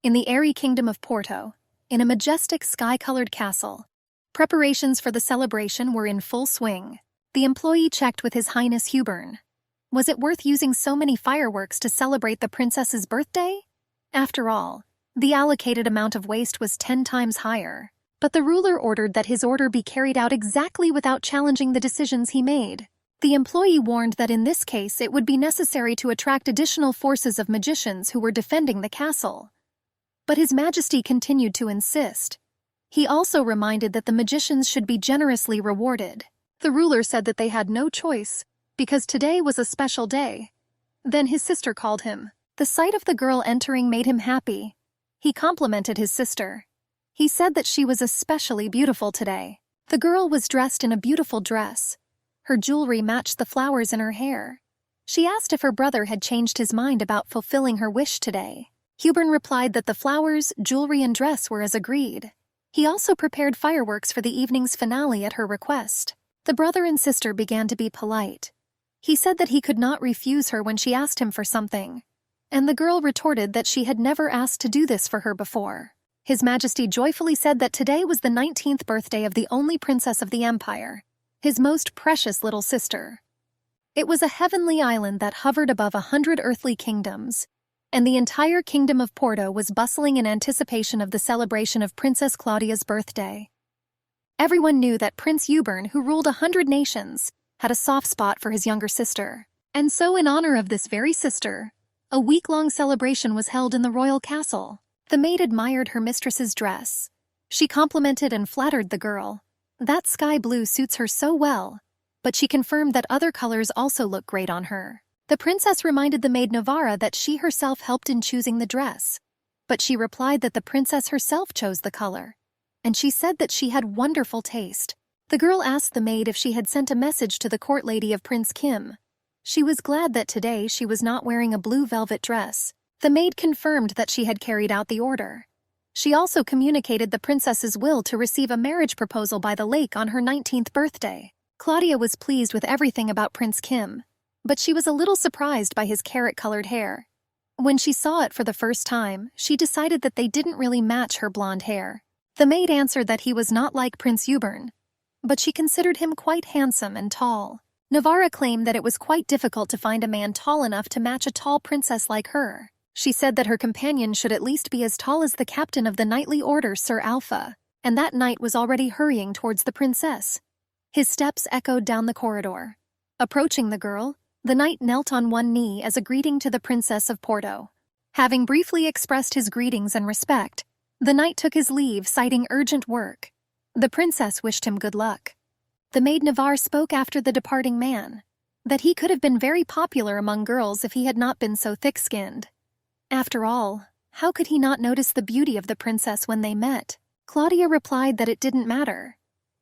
in the airy kingdom of Porto, in a majestic sky-colored castle. Preparations for the celebration were in full swing. The employee checked with His Highness Hubern. Was it worth using so many fireworks to celebrate the princess's birthday? After all, the allocated amount of waste was 10 times higher. But the ruler ordered that his order be carried out exactly without challenging the decisions he made. The employee warned that in this case it would be necessary to attract additional forces of magicians who were defending the castle. But His Majesty continued to insist. He also reminded that the magicians should be generously rewarded. The ruler said that they had no choice, because today was a special day. Then his sister called him. The sight of the girl entering made him happy. He complimented his sister. He said that she was especially beautiful today. The girl was dressed in a beautiful dress. Her jewelry matched the flowers in her hair. She asked if her brother had changed his mind about fulfilling her wish today. Hubern replied that the flowers, jewelry, and dress were as agreed. He also prepared fireworks for the evening's finale at her request. The brother and sister began to be polite. He said that he could not refuse her when she asked him for something, and the girl retorted that she had never asked to do this for her before. His Majesty joyfully said that today was the 19th birthday of the only princess of the empire, his most precious little sister. It was a heavenly island that hovered above 100 earthly kingdoms, and the entire kingdom of Porto was bustling in anticipation of the celebration of Princess Claudia's birthday. Everyone knew that Prince Hubern, who ruled 100 nations, had a soft spot for his younger sister. And so in honor of this very sister, a week-long celebration was held in the royal castle. The maid admired her mistress's dress. She complimented and flattered the girl. That sky blue suits her so well, but she confirmed that other colors also look great on her. The princess reminded the maid Novara that she herself helped in choosing the dress, but she replied that the princess herself chose the color, and she said that she had wonderful taste. The girl asked the maid if she had sent a message to the court lady of Prince Kim. She was glad that today she was not wearing a blue velvet dress. The maid confirmed that she had carried out the order. She also communicated the princess's will to receive a marriage proposal by the lake on her 19th birthday. Claudia was pleased with everything about Prince Kim, but she was a little surprised by his carrot-colored hair. When she saw it for the first time, she decided that they didn't really match her blonde hair. The maid answered that he was not like Prince Hubern, but she considered him quite handsome and tall. Novara claimed that it was quite difficult to find a man tall enough to match a tall princess like her. She said that her companion should at least be as tall as the captain of the knightly order, Sir Alpha, and that knight was already hurrying towards the princess. His steps echoed down the corridor. Approaching the girl, the knight knelt on one knee as a greeting to the Princess of Porto. Having briefly expressed his greetings and respect, the knight took his leave, citing urgent work. The princess wished him good luck. The maid Navarre spoke after the departing man, that he could have been very popular among girls if he had not been so thick-skinned. After all, how could he not notice the beauty of the princess when they met? Claudia replied that it didn't matter.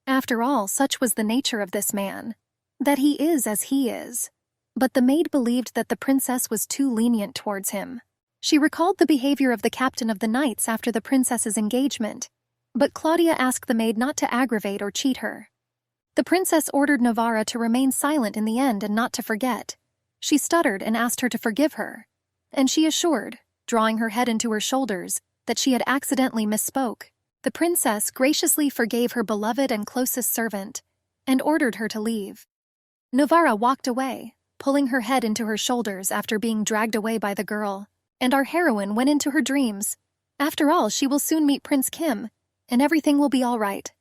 After all, such was the nature of this man, that he is as he is. But the maid believed that the princess was too lenient towards him. She recalled the behavior of the captain of the knights after the princess's engagement, but Claudia asked the maid not to aggravate or cheat her. The princess ordered Novara to remain silent in the end and not to forget. She stuttered and asked her to forgive her, and she assured, drawing her head into her shoulders, that she had accidentally misspoke. The princess graciously forgave her beloved and closest servant, and ordered her to leave. Novara walked away, pulling her head into her shoulders after being dragged away by the girl, and our heroine went into her dreams. After all, she will soon meet Prince Kim, and everything will be all right.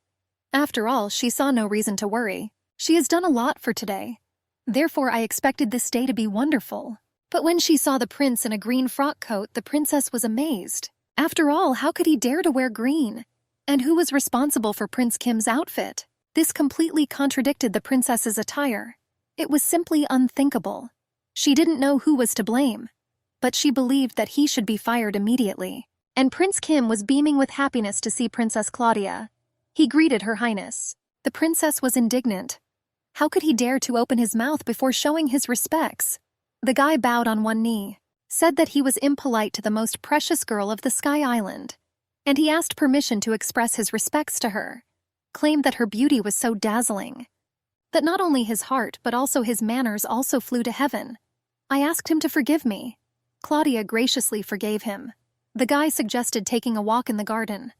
After all, she saw no reason to worry. She has done a lot for today. Therefore, I expected this day to be wonderful. But when she saw the prince in a green frock coat, the princess was amazed. After all, how could he dare to wear green? And who was responsible for Prince Kim's outfit? This completely contradicted the princess's attire. It was simply unthinkable. She didn't know who was to blame, but she believed that he should be fired immediately. And Prince Kim was beaming with happiness to see Princess Claudia. He greeted Her Highness. The princess was indignant. How could he dare to open his mouth before showing his respects? The guy bowed on one knee, said that he was impolite to the most precious girl of the Sky Island, and he asked permission to express his respects to her, claimed that her beauty was so dazzling, that not only his heart but also his manners also flew to heaven. I asked him to forgive me. Claudia graciously forgave him. The guy suggested taking a walk in the garden.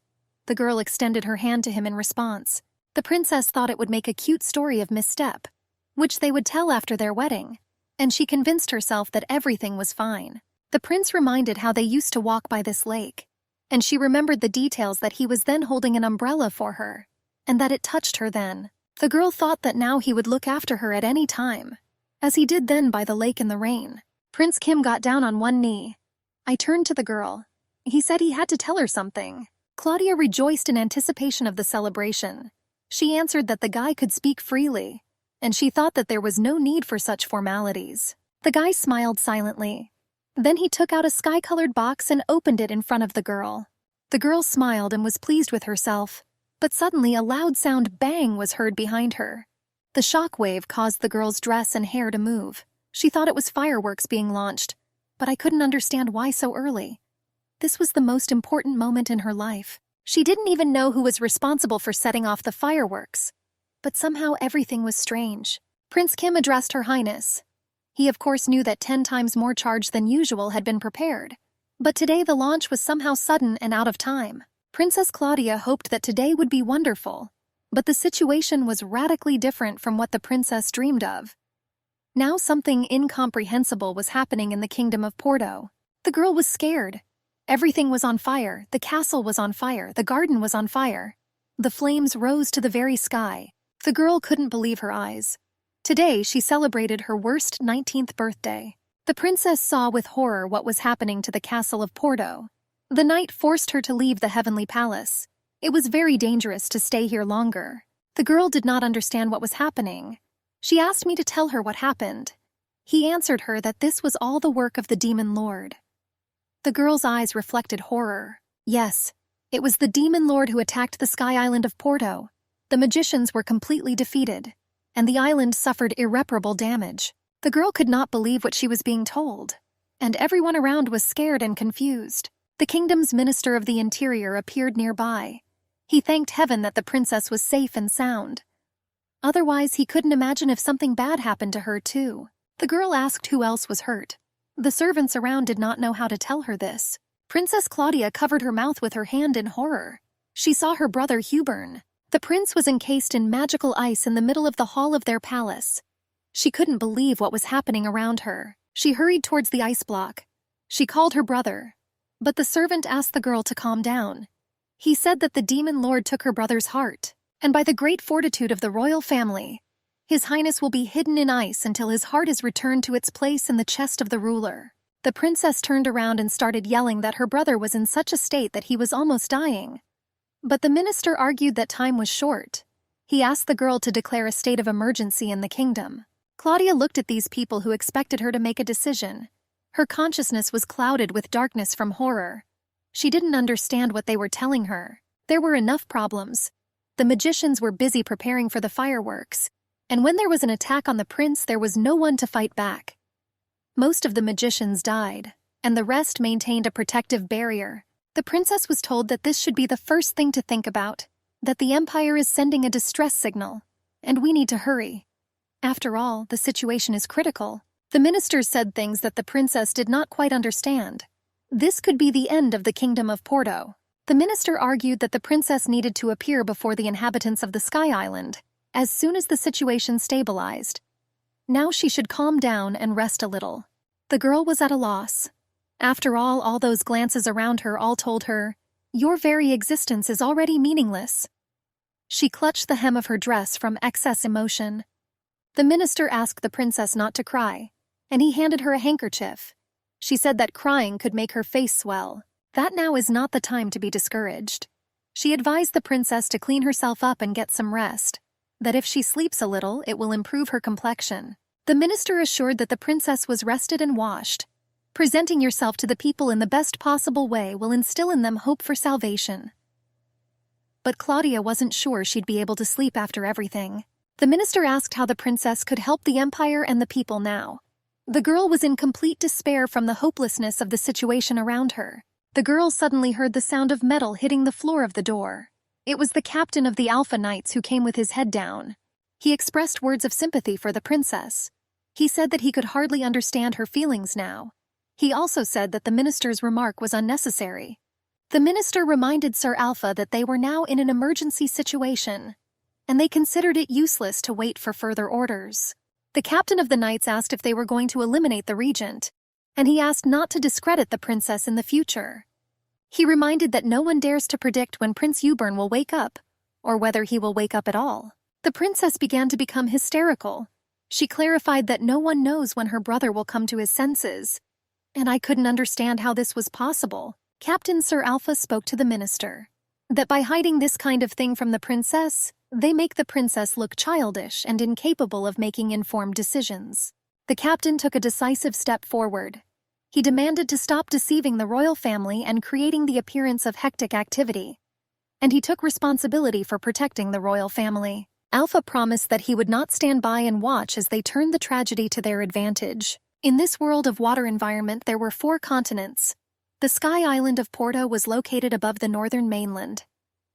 The girl extended her hand to him in response. The princess thought it would make a cute story of misstep, which they would tell after their wedding, and she convinced herself that everything was fine. The prince reminded how they used to walk by this lake, and she remembered the details that he was then holding an umbrella for her, and that it touched her then. The girl thought that now he would look after her at any time, as he did then by the lake in the rain. Prince Kim got down on one knee. I turned to the girl. He said he had to tell her something. Claudia rejoiced in anticipation of the celebration. She answered that the guy could speak freely, and she thought that there was no need for such formalities. The guy smiled silently. Then he took out a sky-colored box and opened it in front of the girl. The girl smiled and was pleased with herself, but suddenly a loud sound bang was heard behind her. The shock wave caused the girl's dress and hair to move. She thought it was fireworks being launched, but I couldn't understand why so early. This was the most important moment in her life. She didn't even know who was responsible for setting off the fireworks. But somehow everything was strange. Prince Kim addressed Her Highness. He of course knew that 10 times more charge than usual had been prepared. But today the launch was somehow sudden and out of time. Princess Claudia hoped that today would be wonderful, but the situation was radically different from what the princess dreamed of. Now something incomprehensible was happening in the kingdom of Porto. The girl was scared. Everything was on fire, the castle was on fire, the garden was on fire. The flames rose to the very sky. The girl couldn't believe her eyes. Today she celebrated her worst 19th birthday. The princess saw with horror what was happening to the castle of Porto. The night forced her to leave the heavenly palace. It was very dangerous to stay here longer. The girl did not understand what was happening. She asked me to tell her what happened. He answered her that this was all the work of the demon lord. The girl's eyes reflected horror. Yes, it was the demon lord who attacked the sky island of Porto. The magicians were completely defeated, and the island suffered irreparable damage. The girl could not believe what she was being told, and everyone around was scared and confused. The kingdom's minister of the interior appeared nearby. He thanked heaven that the princess was safe and sound. Otherwise, he couldn't imagine if something bad happened to her, too. The girl asked who else was hurt. The servants around did not know how to tell her this. Princess Claudia covered her mouth with her hand in horror. She saw her brother Hubern. The prince was encased in magical ice in the middle of the hall of their palace. She couldn't believe what was happening around her. She hurried towards the ice block. She called her brother, but the servant asked the girl to calm down. He said that the demon lord took her brother's heart, and by the great fortitude of the royal family, His Highness will be hidden in ice until his heart is returned to its place in the chest of the ruler. The princess turned around and started yelling that her brother was in such a state that he was almost dying. But the minister argued that time was short. He asked the girl to declare a state of emergency in the kingdom. Claudia looked at these people who expected her to make a decision. Her consciousness was clouded with darkness from horror. She didn't understand what they were telling her. There were enough problems. The magicians were busy preparing for the fireworks, and when there was an attack on the prince, there was no one to fight back. Most of the magicians died, and the rest maintained a protective barrier. The princess was told that this should be the first thing to think about, that the empire is sending a distress signal, and we need to hurry. After all, the situation is critical. The ministers said things that the princess did not quite understand. This could be the end of the kingdom of Porto. The minister argued that the princess needed to appear before the inhabitants of the Sky Island as soon as the situation stabilized. Now she should calm down and rest a little. The girl was at a loss. After all those glances around her all told her, "Your very existence is already meaningless." She clutched the hem of her dress from excess emotion. The minister asked the princess not to cry, and he handed her a handkerchief. She said that crying could make her face swell. That now is not the time to be discouraged. She advised the princess to clean herself up and get some rest, that if she sleeps a little, it will improve her complexion. The minister assured that the princess was rested and washed. Presenting yourself to the people in the best possible way will instill in them hope for salvation. But Claudia wasn't sure she'd be able to sleep after everything. The minister asked how the princess could help the empire and the people now. The girl was in complete despair from the hopelessness of the situation around her. The girl suddenly heard the sound of metal hitting the floor of the door. It was the captain of the Alpha Knights who came with his head down. He expressed words of sympathy for the princess. He said that he could hardly understand her feelings now. He also said that the minister's remark was unnecessary. The minister reminded Sir Alpha that they were now in an emergency situation, and they considered it useless to wait for further orders. The captain of the knights asked if they were going to eliminate the regent, and he asked not to discredit the princess in the future. He reminded that no one dares to predict when Prince Hubern will wake up, or whether he will wake up at all. The princess began to become hysterical. She clarified that no one knows when her brother will come to his senses, and I couldn't understand how this was possible. Captain Sir Alpha spoke to the minister that by hiding this kind of thing from the princess, they make the princess look childish and incapable of making informed decisions. The captain took a decisive step forward. He demanded to stop deceiving the royal family and creating the appearance of hectic activity, and he took responsibility for protecting the royal family. Alpha promised that he would not stand by and watch as they turned the tragedy to their advantage. In this world of water environment, there were 4 continents. The sky island of Porto was located above the northern mainland.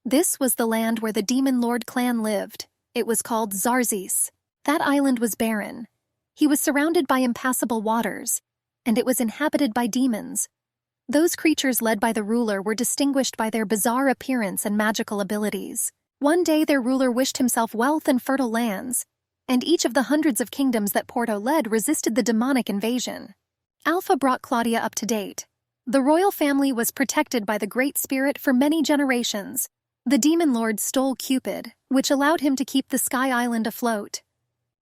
This was the land where the Demon Lord clan lived. It was called Zarzis. That island was barren. He was surrounded by impassable waters, and it was inhabited by demons. Those creatures led by the ruler were distinguished by their bizarre appearance and magical abilities. One day their ruler wished himself wealth and fertile lands, and each of the hundreds of kingdoms that Porto led resisted the demonic invasion. Alpha brought Claudia up to date. The royal family was protected by the Great Spirit for many generations. The Demon Lord stole Cupid, which allowed him to keep the Sky Island afloat.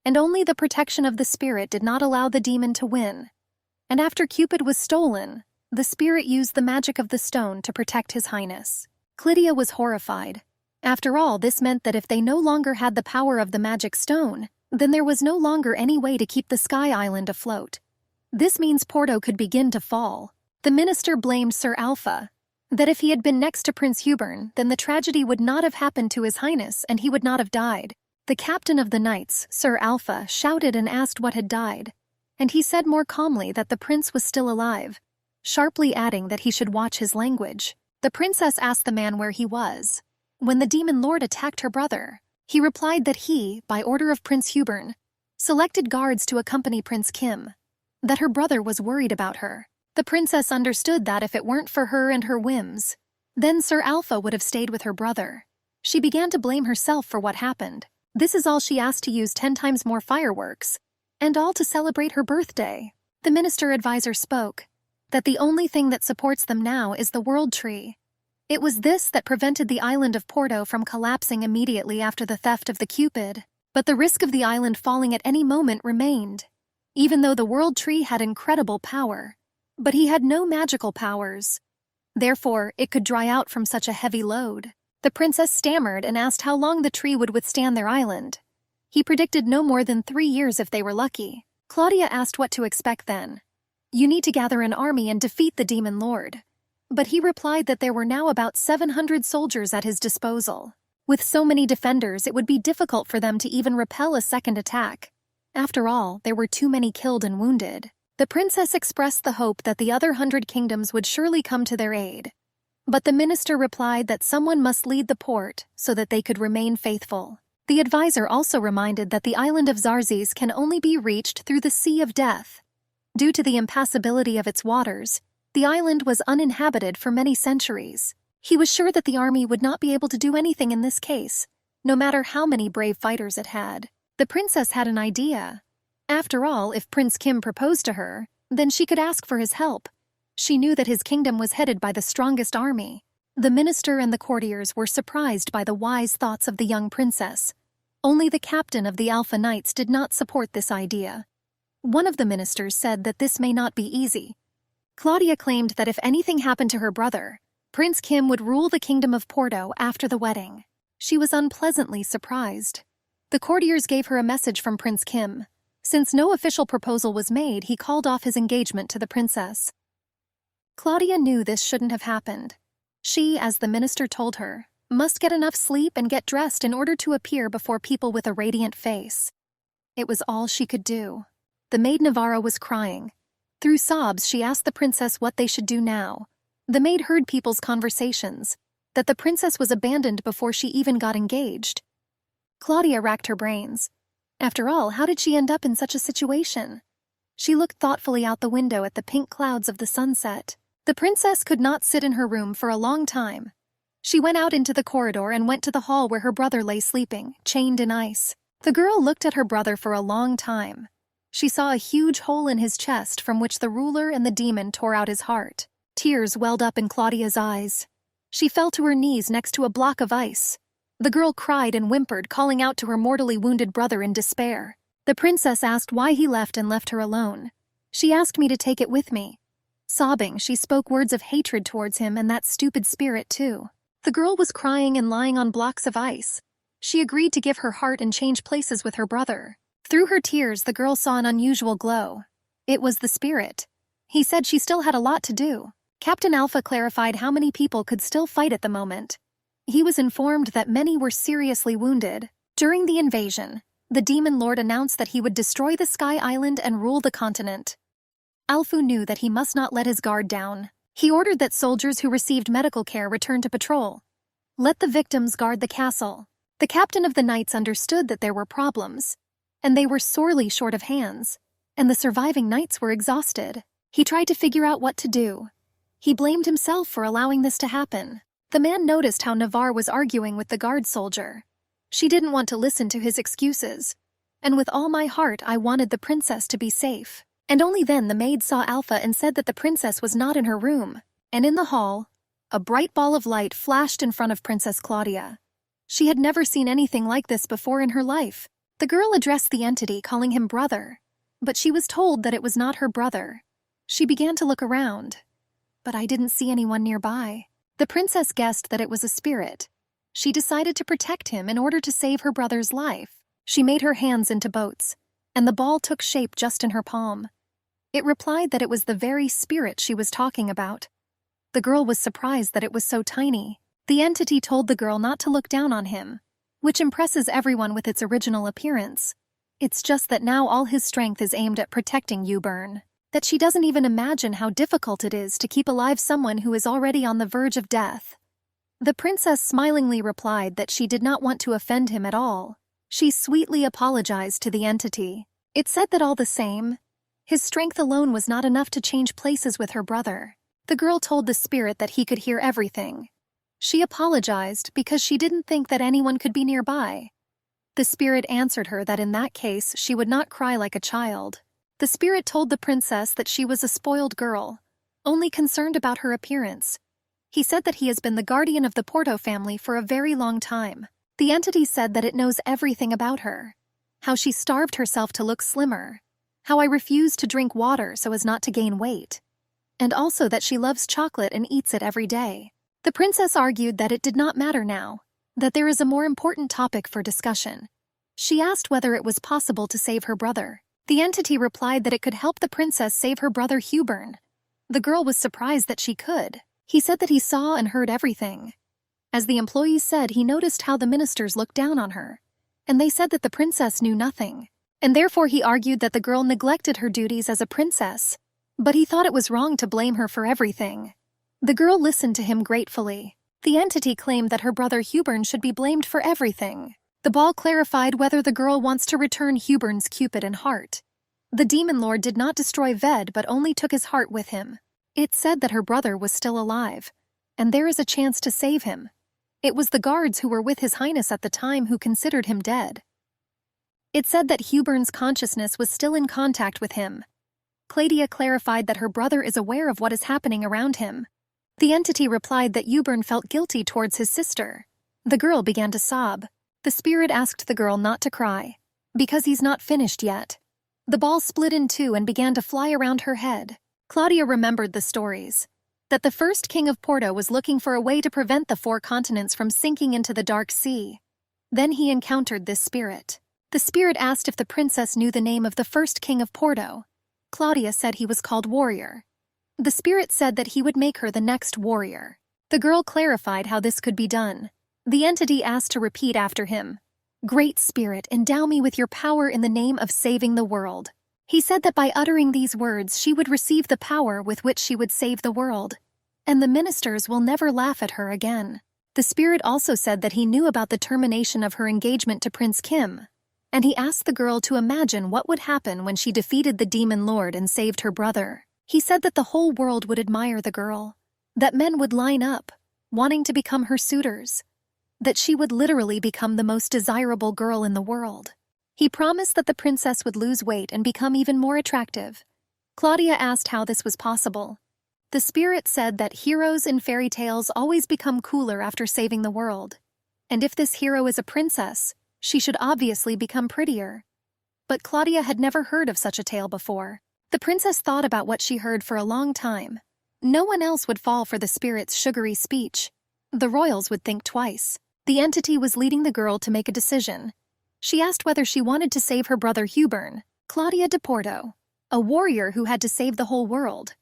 And only the protection of the spirit did not allow the demon to win. And after Cupid was stolen, the spirit used the magic of the stone to protect His Highness. Clydia was horrified. After all, this meant that if they no longer had the power of the magic stone, then there was no longer any way to keep the Sky Island afloat. This means Porto could begin to fall. The minister blamed Sir Alpha, that if he had been next to Prince Hubern, then the tragedy would not have happened to His Highness and he would not have died. The captain of the knights, Sir Alpha, shouted and asked what had died, and he said more calmly that the prince was still alive, sharply adding that he should watch his language. The princess asked the man where he was when the Demon Lord attacked her brother. He replied that he, by order of Prince Hubern, selected guards to accompany Prince Kim, that her brother was worried about her. The princess understood that if it weren't for her and her whims, then Sir Alpha would have stayed with her brother. She began to blame herself for what happened. This is all she asked: to use 10 times more fireworks, and all to celebrate her birthday. The minister advisor spoke that the only thing that supports them now is the World Tree. It was this that prevented the island of Porto from collapsing immediately after the theft of the Cupid, but the risk of the island falling at any moment remained. Even though the World Tree had incredible power, but he had no magical powers. Therefore, it could dry out from such a heavy load. The princess stammered and asked how long the tree would withstand their island. He predicted no more than 3 years if they were lucky. Claudia asked what to expect then. You need to gather an army and defeat the Demon Lord. But he replied that there were now about 700 soldiers at his disposal. With so many defenders, it would be difficult for them to even repel a second attack. After all, there were too many killed and wounded. The princess expressed the hope that the other 100 kingdoms would surely come to their aid. But the minister replied that someone must lead the port so that they could remain faithful. The advisor also reminded that the island of Zarzis can only be reached through the Sea of Death. Due to the impassability of its waters, the island was uninhabited for many centuries. He was sure that the army would not be able to do anything in this case, no matter how many brave fighters it had. The princess had an idea. After all, if Prince Kim proposed to her, then she could ask for his help. She knew that his kingdom was headed by the strongest army. The minister and the courtiers were surprised by the wise thoughts of the young princess. Only the captain of the Alpha Knights did not support this idea. One of the ministers said that this may not be easy. Claudia claimed that if anything happened to her brother, Prince Kim would rule the kingdom of Porto after the wedding. She was unpleasantly surprised. The courtiers gave her a message from Prince Kim. Since no official proposal was made, he called off his engagement to the princess. Claudia knew this shouldn't have happened. She, as the minister told her, must get enough sleep and get dressed in order to appear before people with a radiant face. It was all she could do. The maid Navarra was crying. Through sobs, she asked the princess what they should do now. The maid heard people's conversations, that the princess was abandoned before she even got engaged. Claudia racked her brains. After all, how did she end up in such a situation? She looked thoughtfully out the window at the pink clouds of the sunset. The princess could not sit in her room for a long time. She went out into the corridor and went to the hall where her brother lay sleeping, chained in ice. The girl looked at her brother for a long time. She saw a huge hole in his chest from which the ruler and the demon tore out his heart. Tears welled up in Claudia's eyes. She fell to her knees next to a block of ice. The girl cried and whimpered, calling out to her mortally wounded brother in despair. The princess asked why he left and left her alone. She asked me to take it with me. Sobbing, she spoke words of hatred towards him and that stupid spirit too. The girl was crying and lying on blocks of ice. She agreed to give her heart and change places with her brother. Through her tears, the girl saw an unusual glow. It was the spirit. He said she still had a lot to do. Captain Alpha clarified how many people could still fight at the moment. He was informed that many were seriously wounded. During the invasion, the Demon Lord announced that he would destroy the Sky Island and rule the continent. Alpha knew that he must not let his guard down. He ordered that soldiers who received medical care return to patrol. Let the victims guard the castle. The captain of the knights understood that there were problems, and they were sorely short of hands, and the surviving knights were exhausted. He tried to figure out what to do. He blamed himself for allowing this to happen. The man noticed how Navarre was arguing with the guard soldier. She didn't want to listen to his excuses. And with all my heart, I wanted the princess to be safe. And only then the maid saw Alpha and said that the princess was not in her room. And in the hall, a bright ball of light flashed in front of Princess Claudia. She had never seen anything like this before in her life. The girl addressed the entity, calling him brother. But she was told that it was not her brother. She began to look around. But I didn't see anyone nearby. The princess guessed that it was a spirit. She decided to protect him in order to save her brother's life. She made her hands into boats, and the ball took shape just in her palm. It replied that it was the very spirit she was talking about. The girl was surprised that it was so tiny. The entity told the girl not to look down on him, which impresses everyone with its original appearance. It's just that now all his strength is aimed at protecting Ubern. That she doesn't even imagine how difficult it is to keep alive someone who is already on the verge of death. The princess smilingly replied that she did not want to offend him at all. She sweetly apologized to the entity. It said that all the same, his strength alone was not enough to change places with her brother. The girl told the spirit that he could hear everything. She apologized because she didn't think that anyone could be nearby. The spirit answered her that in that case she would not cry like a child. The spirit told the princess that she was a spoiled girl, only concerned about her appearance. He said that he has been the guardian of the Porto family for a very long time. The entity said that it knows everything about her. How she starved herself to look slimmer. How I refused to drink water so as not to gain weight. And also that she loves chocolate and eats it every day. The princess argued that it did not matter now, that there is a more important topic for discussion. She asked whether it was possible to save her brother. The entity replied that it could help the princess save her brother Hubern. The girl was surprised that she could. He said that he saw and heard everything. As the employees said, he noticed how the ministers looked down on her, and they said that the princess knew nothing, and therefore he argued that the girl neglected her duties as a princess, but he thought it was wrong to blame her for everything. The girl listened to him gratefully. The entity claimed that her brother Hubern should be blamed for everything. The ball clarified whether the girl wants to return Hubern's Cupid and heart. The demon lord did not destroy Ved but only took his heart with him. It said that her brother was still alive, and there is a chance to save him. It was the guards who were with His Highness at the time who considered him dead. It said that Hubern's consciousness was still in contact with him. Claudia clarified that her brother is aware of what is happening around him. The entity replied that Hubern felt guilty towards his sister. The girl began to sob. The spirit asked the girl not to cry, because he's not finished yet. The ball split in two and began to fly around her head. Claudia remembered the stories. That the first king of Porto was looking for a way to prevent the 4 continents from sinking into the dark sea. Then he encountered this spirit. The spirit asked if the princess knew the name of the first king of Porto. Claudia said he was called Warrior. The spirit said that he would make her the next warrior. The girl clarified how this could be done. The entity asked to repeat after him. Great Spirit, endow me with your power in the name of saving the world. He said that by uttering these words she would receive the power with which she would save the world, and the ministers will never laugh at her again. The spirit also said that he knew about the termination of her engagement to Prince Kim. and he asked the girl to imagine what would happen when she defeated the demon lord and saved her brother. He said that the whole world would admire the girl, that men would line up, wanting to become her suitors, that she would literally become the most desirable girl in the world. He promised that the princess would lose weight and become even more attractive. Claudia asked how this was possible. The spirit said that heroes in fairy tales always become cooler after saving the world, and if this hero is a princess, she should obviously become prettier. But Claudia had never heard of such a tale before. The princess thought about what she heard for a long time. No one else would fall for the spirit's sugary speech. The royals would think twice. The entity was leading the girl to make a decision. She asked whether she wanted to save her brother Hubern, Claudia de Porto, a warrior who had to save the whole world.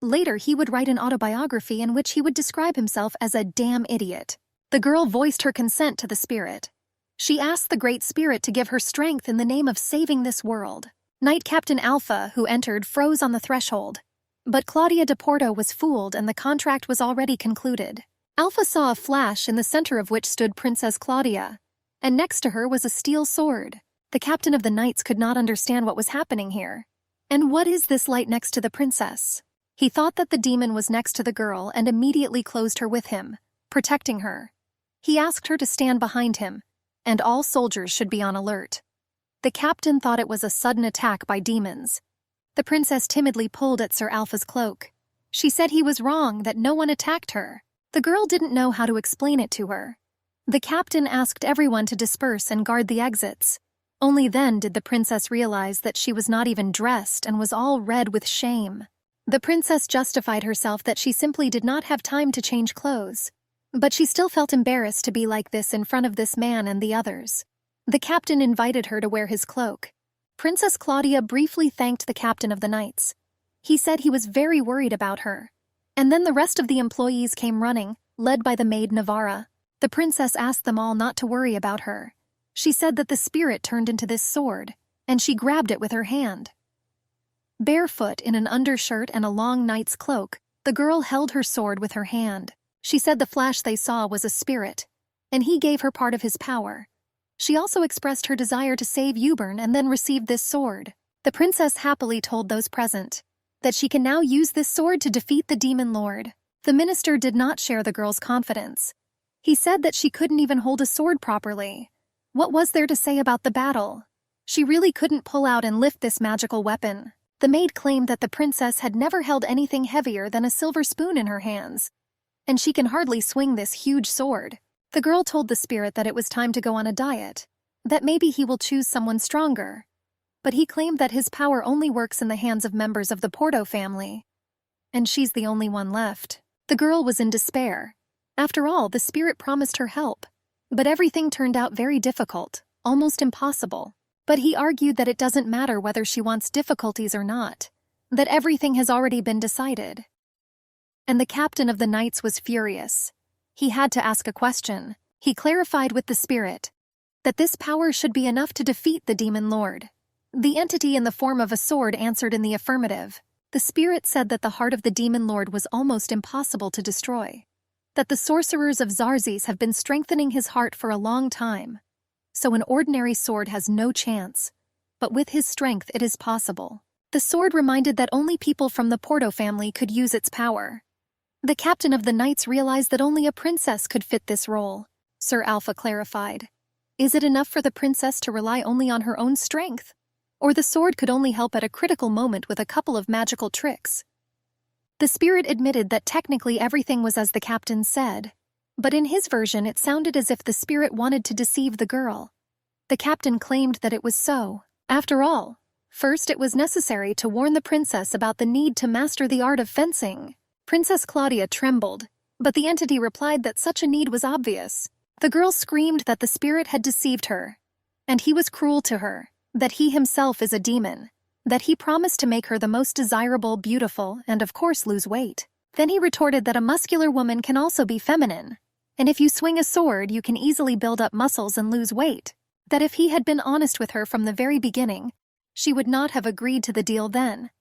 Later, he would write an autobiography in which he would describe himself as a damn idiot. The girl voiced her consent to the spirit. She asked the Great Spirit to give her strength in the name of saving this world. Knight Captain Alpha, who entered, froze on the threshold. But Claudia de Porto was fooled and the contract was already concluded. Alpha saw a flash in the center of which stood Princess Claudia, and next to her was a steel sword. The captain of the knights could not understand what was happening here. And what is this light next to the princess? He thought that the demon was next to the girl and immediately closed her with him, protecting her. He asked her to stand behind him, and all soldiers should be on alert. The captain thought it was a sudden attack by demons. The princess timidly pulled at Sir Alpha's cloak. She said he was wrong, that no one attacked her. The girl didn't know how to explain it to her. The captain asked everyone to disperse and guard the exits. Only then did the princess realize that she was not even dressed and was all red with shame. The princess justified herself that she simply did not have time to change clothes. But she still felt embarrassed to be like this in front of this man and the others. The captain invited her to wear his cloak. Princess Claudia briefly thanked the captain of the knights. He said he was very worried about her. And then the rest of the employees came running, led by the maid Navarra. The princess asked them all not to worry about her. She said that the spirit turned into this sword, and she grabbed it with her hand. Barefoot in an undershirt and a long knight's cloak, the girl held her sword with her hand. She said the flash they saw was a spirit, and he gave her part of his power. She also expressed her desire to save Hubern and then received this sword. The princess happily told those present that she can now use this sword to defeat the demon lord. The minister did not share the girl's confidence. He said that she couldn't even hold a sword properly. What was there to say about the battle? She really couldn't pull out and lift this magical weapon. The maid claimed that the princess had never held anything heavier than a silver spoon in her hands, and she can hardly swing this huge sword. The girl told the spirit that it was time to go on a diet, that maybe he will choose someone stronger. But he claimed that his power only works in the hands of members of the Porto family. And she's the only one left. The girl was in despair. After all, the spirit promised her help. But everything turned out very difficult, almost impossible. But he argued that it doesn't matter whether she wants difficulties or not, that everything has already been decided. And the captain of the knights was furious. He had to ask a question. He clarified with the spirit that this power should be enough to defeat the demon lord. The entity in the form of a sword answered in the affirmative. The spirit said that the heart of the demon lord was almost impossible to destroy, that the sorcerers of Zarzis have been strengthening his heart for a long time, so an ordinary sword has no chance, but with his strength it is possible. The sword reminded that only people from the Porto family could use its power. The captain of the knights realized that only a princess could fit this role. Sir Alpha clarified. Is it enough for the princess to rely only on her own strength? Or the sword could only help at a critical moment with a couple of magical tricks? The spirit admitted that technically everything was as the captain said, but in his version it sounded as if the spirit wanted to deceive the girl. The captain claimed that it was so. After all, first it was necessary to warn the princess about the need to master the art of fencing. Princess Claudia trembled, but the entity replied that such a need was obvious. The girl screamed that the spirit had deceived her, and he was cruel to her, that he himself is a demon, that he promised to make her the most desirable, beautiful, and of course lose weight. Then he retorted that a muscular woman can also be feminine, and if you swing a sword you can easily build up muscles and lose weight, that if he had been honest with her from the very beginning, she would not have agreed to the deal then.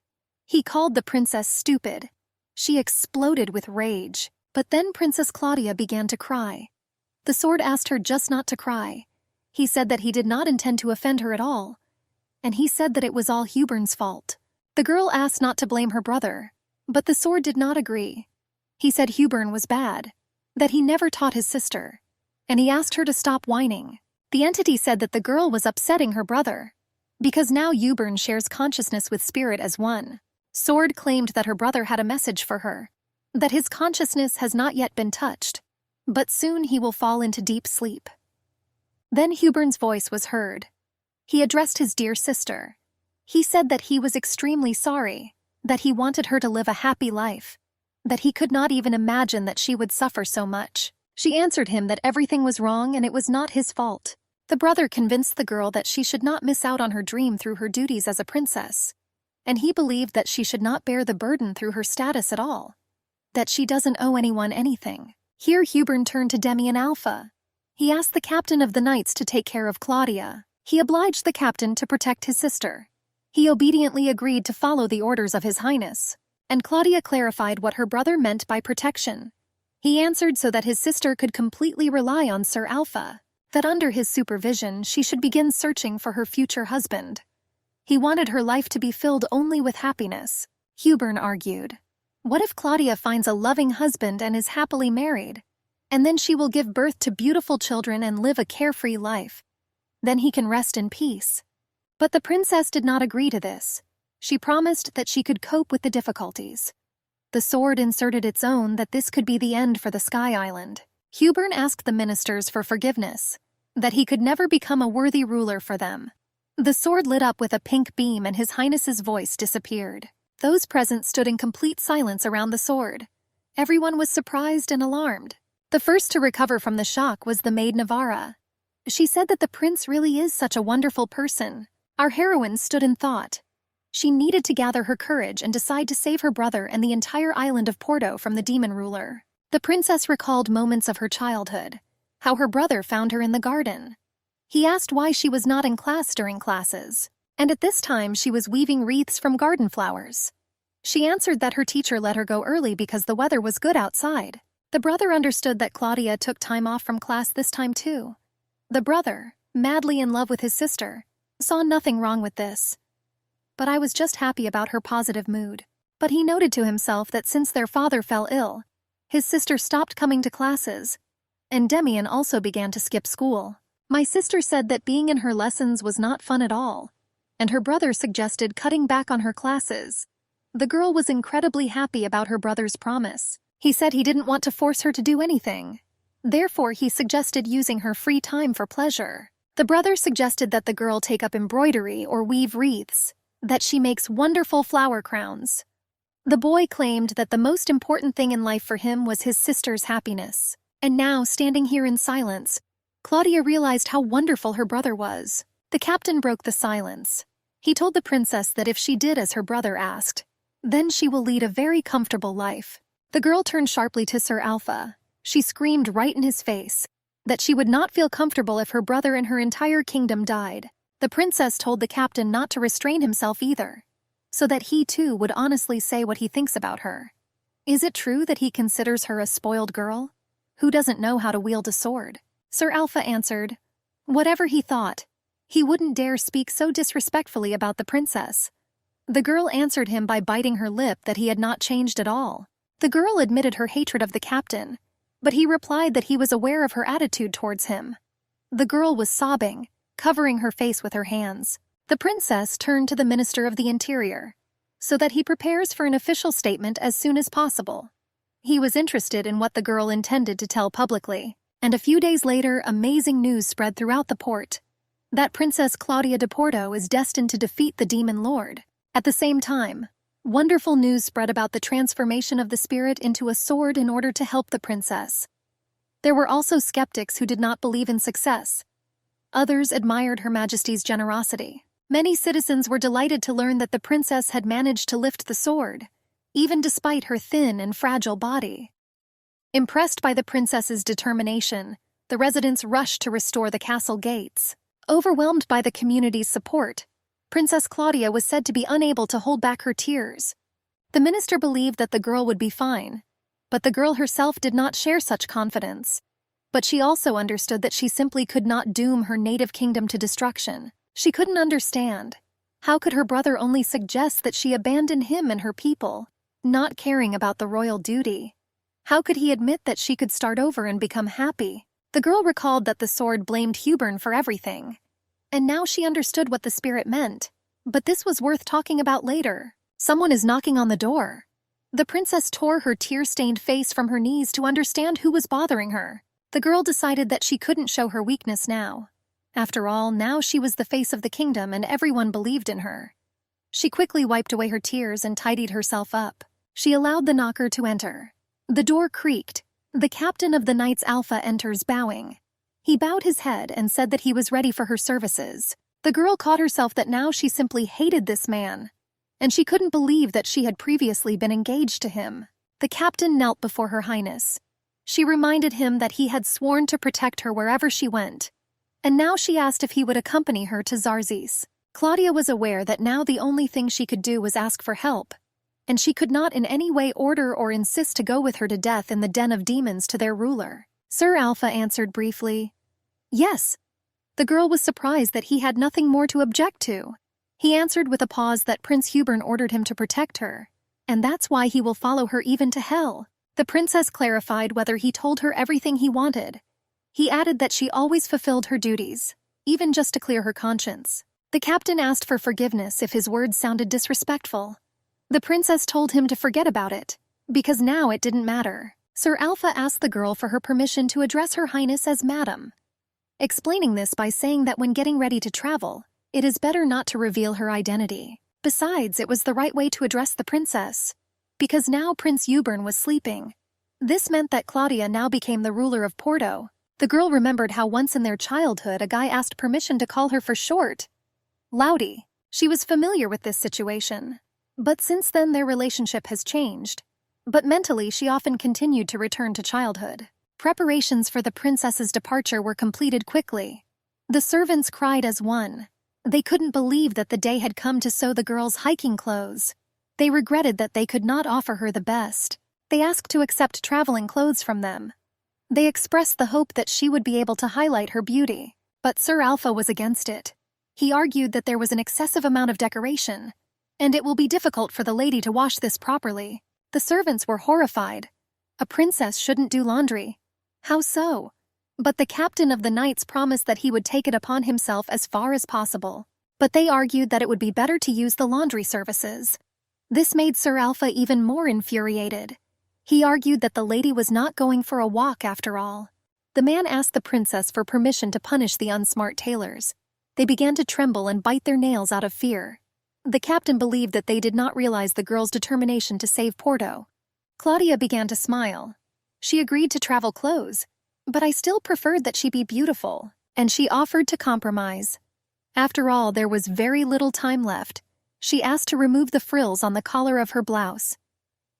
He called the princess stupid. She exploded with rage, but then Princess Claudia began to cry. The sword asked her just not to cry. He said that he did not intend to offend her at all, and he said that it was all Hubern's fault. The girl asked not to blame her brother, but the sword did not agree. He said Hubern was bad, that he never taught his sister, and he asked her to stop whining. The entity said that the girl was upsetting her brother, because now Hubern shares consciousness with spirit as one. Sword claimed that her brother had a message for her, that his consciousness has not yet been touched, but soon he will fall into deep sleep. Then Hubern's voice was heard. He addressed his dear sister. He said that he was extremely sorry, that he wanted her to live a happy life, that he could not even imagine that she would suffer so much. She answered him that everything was wrong and it was not his fault. The brother convinced the girl that she should not miss out on her dream through her duties as a princess, and he believed that she should not bear the burden through her status at all, that she doesn't owe anyone anything. Here Hubern turned to Demian Alpha. He asked the captain of the knights to take care of Claudia. He obliged the captain to protect his sister. He obediently agreed to follow the orders of His Highness, and Claudia clarified what her brother meant by protection. He answered so that his sister could completely rely on Sir Alpha, that under his supervision she should begin searching for her future husband. He wanted her life to be filled only with happiness. Hubern argued, what if Claudia finds a loving husband and is happily married, and then she will give birth to beautiful children and live a carefree life? Then he can rest in peace. But the princess did not agree to this. She promised that she could cope with the difficulties. The sword inserted its own that this could be the end for the Sky Island. Hubern asked the ministers for forgiveness, that he could never become a worthy ruler for them. The sword lit up with a pink beam and His Highness's voice disappeared. Those present stood in complete silence around the sword. Everyone was surprised and alarmed. The first to recover from the shock was the maid Navara. She said that the prince really is such a wonderful person. Our heroine stood in thought. She needed to gather her courage and decide to save her brother and the entire island of Porto from the demon ruler. The princess recalled moments of her childhood, how her brother found her in the garden. He asked why she was not in class during classes, and at this time she was weaving wreaths from garden flowers. She answered that her teacher let her go early because the weather was good outside. The brother understood that Claudia took time off from class this time too. The brother, madly in love with his sister, saw nothing wrong with this. But I was just happy about her positive mood. But he noted to himself that since their father fell ill, his sister stopped coming to classes, and Demian also began to skip school. My sister said that being in her lessons was not fun at all, and her brother suggested cutting back on her classes. The girl was incredibly happy about her brother's promise. He said he didn't want to force her to do anything. Therefore, he suggested using her free time for pleasure. The brother suggested that the girl take up embroidery or weave wreaths, that she makes wonderful flower crowns. The boy claimed that the most important thing in life for him was his sister's happiness. And now, standing here in silence, Claudia realized how wonderful her brother was. The captain broke the silence. He told the princess that if she did as her brother asked, then she will lead a very comfortable life. The girl turned sharply to Sir Alpha. She screamed right in his face that she would not feel comfortable if her brother and her entire kingdom died. The princess told the captain not to restrain himself either, so that he too would honestly say what he thinks about her. Is it true that he considers her a spoiled girl, who doesn't know how to wield a sword? Sir Alpha answered, whatever he thought, he wouldn't dare speak so disrespectfully about the princess. The girl answered him by biting her lip that he had not changed at all. The girl admitted her hatred of the captain, but he replied that he was aware of her attitude towards him. The girl was sobbing, covering her face with her hands. The princess turned to the Minister of the Interior, so that he prepares for an official statement as soon as possible. He was interested in what the girl intended to tell publicly, and a few days later amazing news spread throughout the port, that Princess Claudia de Porto is destined to defeat the demon lord. At the same time, wonderful news spread about the transformation of the spirit into a sword in order to help the princess. There were also skeptics who did not believe in success. Others admired Her Majesty's generosity. Many citizens were delighted to learn that the princess had managed to lift the sword, even despite her thin and fragile body. Impressed by the princess's determination, the residents rushed to restore the castle gates. Overwhelmed by the community's support, Princess Claudia was said to be unable to hold back her tears. The minister believed that the girl would be fine, but the girl herself did not share such confidence. But she also understood that she simply could not doom her native kingdom to destruction. She couldn't understand. How could her brother only suggest that she abandon him and her people, not caring about the royal duty? How could he admit that she could start over and become happy? The girl recalled that the sword blamed Hubern for everything. And now she understood what the spirit meant. But this was worth talking about later. Someone is knocking on the door. The princess tore her tear-stained face from her knees to understand who was bothering her. The girl decided that she couldn't show her weakness now. After all, now she was the face of the kingdom and everyone believed in her. She quickly wiped away her tears and tidied herself up. She allowed the knocker to enter. The door creaked. The captain of the Knights Alpha enters bowing. He bowed his head and said that he was ready for her services. The girl caught herself that now she simply hated this man, and she couldn't believe that she had previously been engaged to him. The captain knelt before Her Highness. She reminded him that he had sworn to protect her wherever she went, and now she asked if he would accompany her to Zarzis. Claudia was aware that now the only thing she could do was ask for help, and she could not in any way order or insist to go with her to death in the den of demons to their ruler. Sir Alpha answered briefly, "Yes." The girl was surprised that he had nothing more to object to. He answered with a pause that Prince Hubern ordered him to protect her, and that's why he will follow her even to hell. The princess clarified whether he told her everything he wanted. He added that she always fulfilled her duties, even just to clear her conscience. The captain asked for forgiveness if his words sounded disrespectful. The princess told him to forget about it, because now it didn't matter. Sir Alpha asked the girl for her permission to address Her Highness as Madam, explaining this by saying that when getting ready to travel, it is better not to reveal her identity. Besides, it was the right way to address the princess, because now Prince Hubern was sleeping. This meant that Claudia now became the ruler of Porto. The girl remembered how once in their childhood a guy asked permission to call her for short, Loudy. She was familiar with this situation. But since then their relationship has changed. But mentally she often continued to return to childhood. Preparations for the princess's departure were completed quickly. The servants cried as one. They couldn't believe that the day had come to sew the girl's hiking clothes. They regretted that they could not offer her the best. They asked to accept traveling clothes from them. They expressed the hope that she would be able to highlight her beauty. But Sir Alpha was against it. He argued that there was an excessive amount of decoration, and it will be difficult for the lady to wash this properly. The servants were horrified. A princess shouldn't do laundry. How so? But the captain of the knights promised that he would take it upon himself as far as possible. But they argued that it would be better to use the laundry services. This made Sir Alpha even more infuriated. He argued that the lady was not going for a walk after all. The man asked the princess for permission to punish the unsmart tailors. They began to tremble and bite their nails out of fear. The captain believed that they did not realize the girl's determination to save Porto. Claudia began to smile. She agreed to travel clothes, but I still preferred that she be beautiful, and she offered to compromise. After all, there was very little time left. She asked to remove the frills on the collar of her blouse.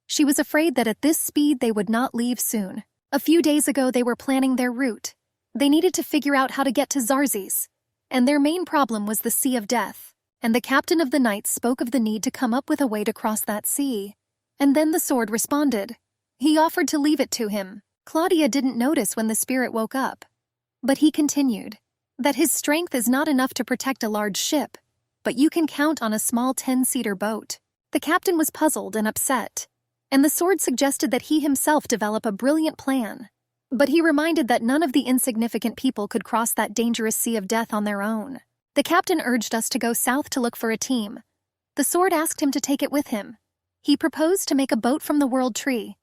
She was afraid that at this speed they would not leave soon. A few days ago they were planning their route. They needed to figure out how to get to Zarzis, and their main problem was the Sea of Death. And the captain of the knights spoke of the need to come up with a way to cross that sea. And then the sword responded. He offered to leave it to him. Claudia didn't notice when the spirit woke up. But he continued that his strength is not enough to protect a large ship, but you can count on a small 10-seater boat. The captain was puzzled and upset, and the sword suggested that he himself develop a brilliant plan. But he reminded that none of the insignificant people could cross that dangerous sea of death on their own. The captain urged us to go south to look for a team. The sword asked him to take it with him. He proposed to make a boat from the world tree.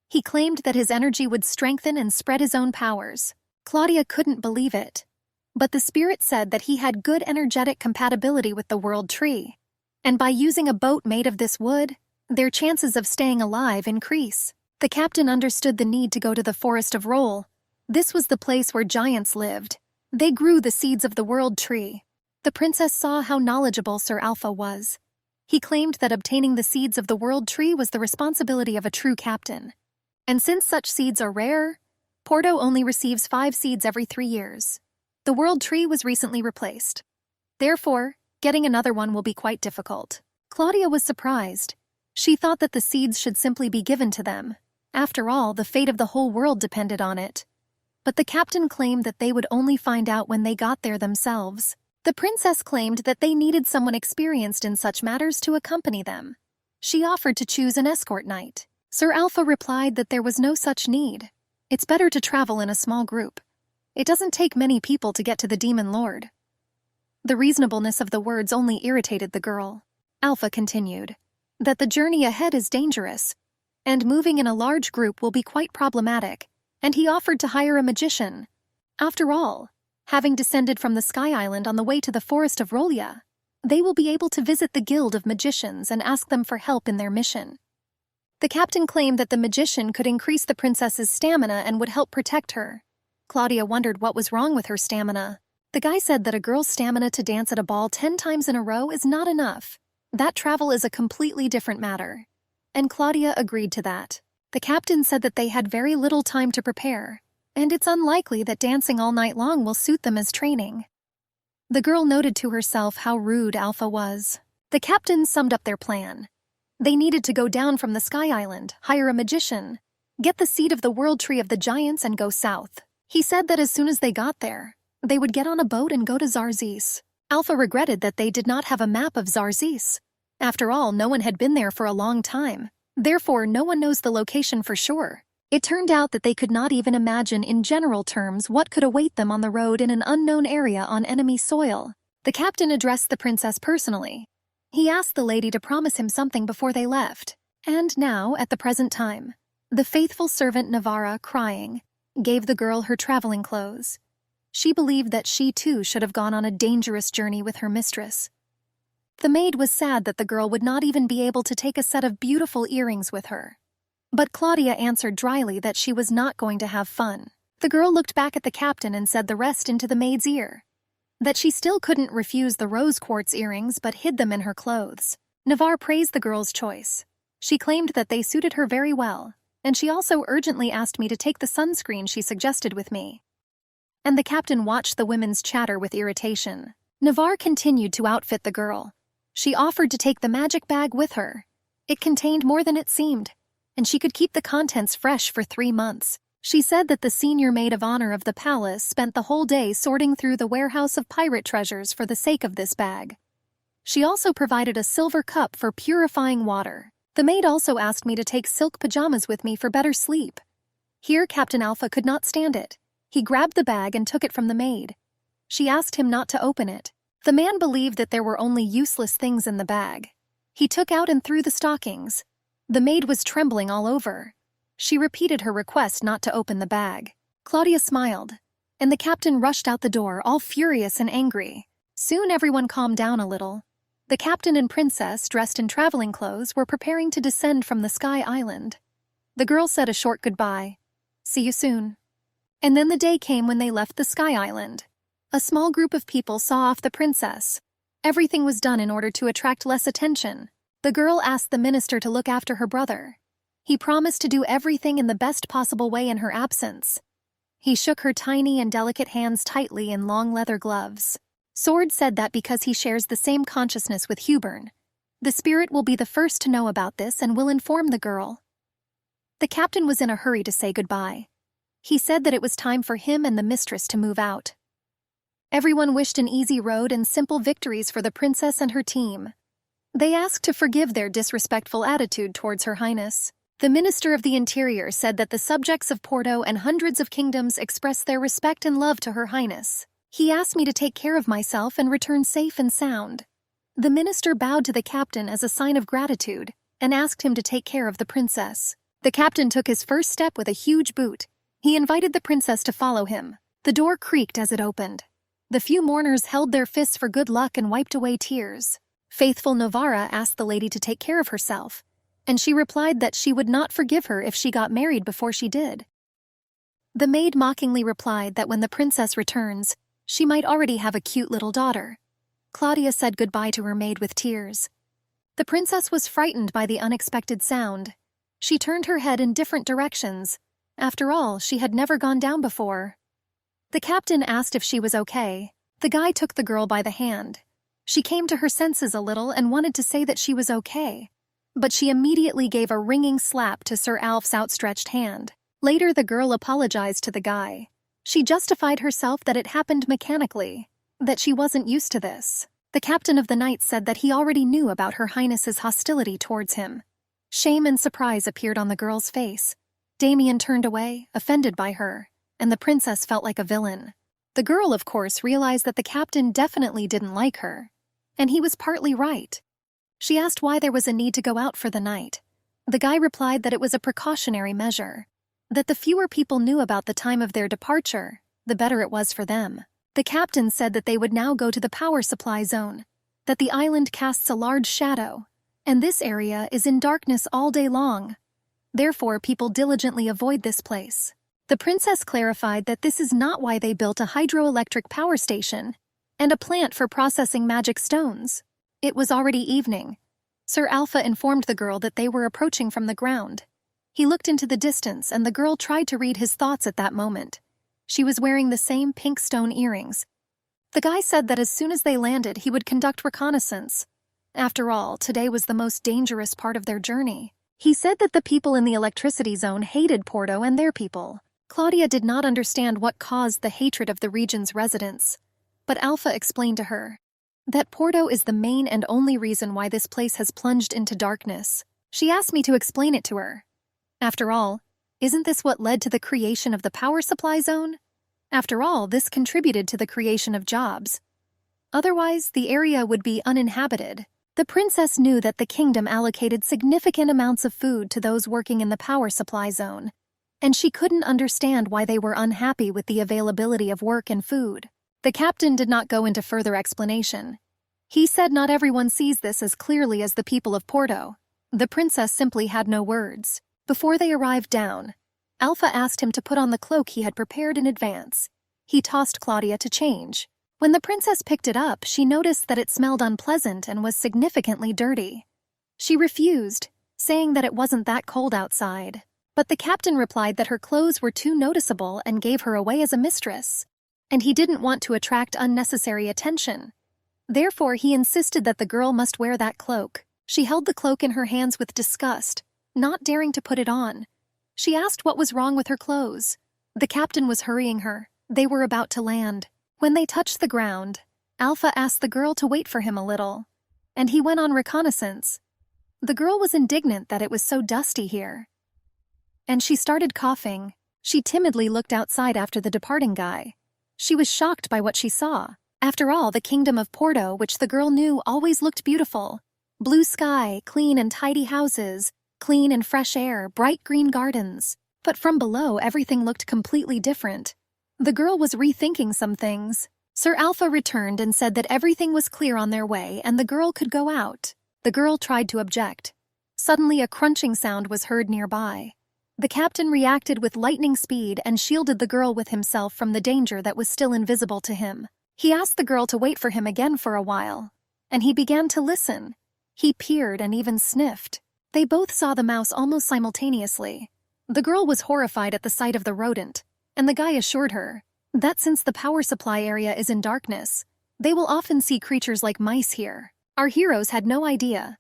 He claimed that his energy would strengthen and spread his own powers. Claudia couldn't believe it. But the spirit said that he had good energetic compatibility with the world tree. And by using a boat made of this wood, their chances of staying alive increase. The captain understood the need to go to the Forest of Roll. This was the place where giants lived. They grew the seeds of the world tree. The princess saw how knowledgeable Sir Alpha was. He claimed that obtaining the seeds of the world tree was the responsibility of a true captain. And since such seeds are rare, Porto only receives 5 seeds every 3 years. The world tree was recently replaced. Therefore, getting another one will be quite difficult. Claudia was surprised. She thought that the seeds should simply be given to them. After all, the fate of the whole world depended on it. but the captain claimed that they would only find out when they got there themselves. The princess claimed that they needed someone experienced in such matters to accompany them. She offered to choose an escort knight. Sir Alpha replied that there was no such need. It's better to travel in a small group. It doesn't take many people to get to the Demon Lord. The reasonableness of the words only irritated the girl. Alpha continued that the journey ahead is dangerous, and moving in a large group will be quite problematic, and he offered to hire a magician. After all, having descended from the Sky Island on the way to the forest of Rolia, they will be able to visit the Guild of Magicians and ask them for help in their mission. The captain claimed that the magician could increase the princess's stamina and would help protect her. Claudia wondered what was wrong with her stamina. The guy said that a girl's stamina to dance at a ball 10 times in a row is not enough. That travel is a completely different matter. And Claudia agreed to that. The captain said that they had very little time to prepare, and it's unlikely that dancing all night long will suit them as training. The girl noted to herself how rude Alpha was. The captain summed up their plan. They needed to go down from the Sky Island, hire a magician, get the seed of the World Tree of the Giants, and go south. He said that as soon as they got there, they would get on a boat and go to Zarzis. Alpha regretted that they did not have a map of Zarzis. After all, no one had been there for a long time. Therefore, no one knows the location for sure. It turned out that they could not even imagine in general terms what could await them on the road in an unknown area on enemy soil. The captain addressed the princess personally. He asked the lady to promise him something before they left. And now, at the present time, the faithful servant Navara, crying, gave the girl her traveling clothes. She believed that she too should have gone on a dangerous journey with her mistress. The maid was sad that the girl would not even be able to take a set of beautiful earrings with her. But Claudia answered dryly that she was not going to have fun. The girl looked back at the captain and said the rest into the maid's ear. That she still couldn't refuse the rose quartz earrings but hid them in her clothes. Navarre praised the girl's choice. She claimed that they suited her very well, and she also urgently asked me to take the sunscreen she suggested with me. And the captain watched the women's chatter with irritation. Navarre continued to outfit the girl. She offered to take the magic bag with her. It contained more than it seemed, and she could keep the contents fresh for 3 months. She said that the senior maid of honor of the palace spent the whole day sorting through the warehouse of pirate treasures for the sake of this bag. She also provided a silver cup for purifying water. The maid also asked me to take silk pajamas with me for better sleep. Here Captain Alpha could not stand it. He grabbed the bag and took it from the maid. She asked him not to open it. The man believed that there were only useless things in the bag. He took out and threw the stockings. The maid was trembling all over. She repeated her request not to open the bag. Claudia smiled, and the captain rushed out the door, all furious and angry. Soon everyone calmed down a little. The captain and princess, dressed in traveling clothes, were preparing to descend from the Sky Island. The girl said a short goodbye. See you soon. And then the day came when they left the Sky Island. A small group of people saw off the princess. Everything was done in order to attract less attention. The girl asked the minister to look after her brother. He promised to do everything in the best possible way in her absence. He shook her tiny and delicate hands tightly in long leather gloves. Sword said that because he shares the same consciousness with Hubern, the spirit will be the first to know about this and will inform the girl. The captain was in a hurry to say goodbye. He said that it was time for him and the mistress to move out. Everyone wished an easy road and simple victories for the princess and her team. They asked to forgive their disrespectful attitude towards Her Highness. The Minister of the Interior said that the subjects of Porto and hundreds of kingdoms express their respect and love to Her Highness. He asked me to take care of myself and return safe and sound. The minister bowed to the captain as a sign of gratitude and asked him to take care of the princess. The captain took his first step with a huge boot. He invited the princess to follow him. The door creaked as it opened. The few mourners held their fists for good luck and wiped away tears. Faithful Novara asked the lady to take care of herself, and she replied that she would not forgive her if she got married before she did. The maid mockingly replied that when the princess returns, she might already have a cute little daughter. Claudia said goodbye to her maid with tears. The princess was frightened by the unexpected sound. She turned her head in different directions. After all, she had never gone down before. The captain asked if she was okay. The guy took the girl by the hand. She came to her senses a little and wanted to say that she was okay, but she immediately gave a ringing slap to Sir Alf's outstretched hand. Later, the girl apologized to the guy. She justified herself that it happened mechanically, that she wasn't used to this. The captain of the knights said that he already knew about Her Highness's hostility towards him. Shame and surprise appeared on the girl's face. Damien turned away, offended by her, and the princess felt like a villain. The girl, of course, realized that the captain definitely didn't like her, and he was partly right. She asked why there was a need to go out for the night. The guy replied that it was a precautionary measure, that the fewer people knew about the time of their departure, the better it was for them. The captain said that they would now go to the power supply zone, that the island casts a large shadow, and this area is in darkness all day long. Therefore, people diligently avoid this place. The princess clarified that this is not why they built a hydroelectric power station and a plant for processing magic stones. It was already evening. Sir Alpha informed the girl that they were approaching from the ground. He looked into the distance, and the girl tried to read his thoughts at that moment. She was wearing the same pink stone earrings. The guy said that as soon as they landed, he would conduct reconnaissance. After all, today was the most dangerous part of their journey. He said that the people in the electricity zone hated Porto and their people. Claudia did not understand what caused the hatred of the region's residents, but Alpha explained to her that Porto is the main and only reason why this place has plunged into darkness. She asked me to explain it to her. After all, isn't this what led to the creation of the power supply zone? After all, this contributed to the creation of jobs. Otherwise, the area would be uninhabited. The princess knew that the kingdom allocated significant amounts of food to those working in the power supply zone, and she couldn't understand why they were unhappy with the availability of work and food. The captain did not go into further explanation. He said not everyone sees this as clearly as the people of Porto. The princess simply had no words. Before they arrived down, Alpha asked him to put on the cloak he had prepared in advance. He tossed Claudia to change. When the princess picked it up, she noticed that it smelled unpleasant and was significantly dirty. She refused, saying that it wasn't that cold outside. But the captain replied that her clothes were too noticeable and gave her away as a mistress, and he didn't want to attract unnecessary attention. Therefore, he insisted that the girl must wear that cloak. She held the cloak in her hands with disgust, not daring to put it on. She asked what was wrong with her clothes. The captain was hurrying her. They were about to land. When they touched the ground, Alpha asked the girl to wait for him a little, and he went on reconnaissance. The girl was indignant that it was so dusty here, and she started coughing. She timidly looked outside after the departing guy. She was shocked by what she saw. After all, the kingdom of Porto, which the girl knew, always looked beautiful. Blue sky, clean and tidy houses, clean and fresh air, bright green gardens. But from below, everything looked completely different. The girl was rethinking some things. Sir Alpha returned and said that everything was clear on their way and the girl could go out. The girl tried to object. Suddenly, a crunching sound was heard nearby. The captain reacted with lightning speed and shielded the girl with himself from the danger that was still invisible to him. He asked the girl to wait for him again for a while, and he began to listen. He peered and even sniffed. They both saw the mouse almost simultaneously. The girl was horrified at the sight of the rodent, and the guy assured her that since the power supply area is in darkness, they will often see creatures like mice here. Our heroes had no idea,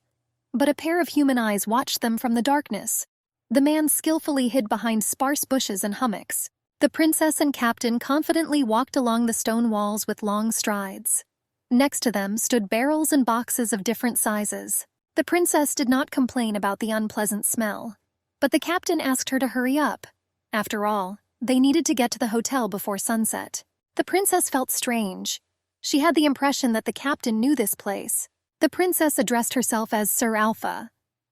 but a pair of human eyes watched them from the darkness. The man skillfully hid behind sparse bushes and hummocks. The princess and captain confidently walked along the stone walls with long strides. Next to them stood barrels and boxes of different sizes. The princess did not complain about the unpleasant smell, but the captain asked her to hurry up. After all, they needed to get to the hotel before sunset. The princess felt strange. She had the impression that the captain knew this place. The princess addressed herself as Sir Alpha,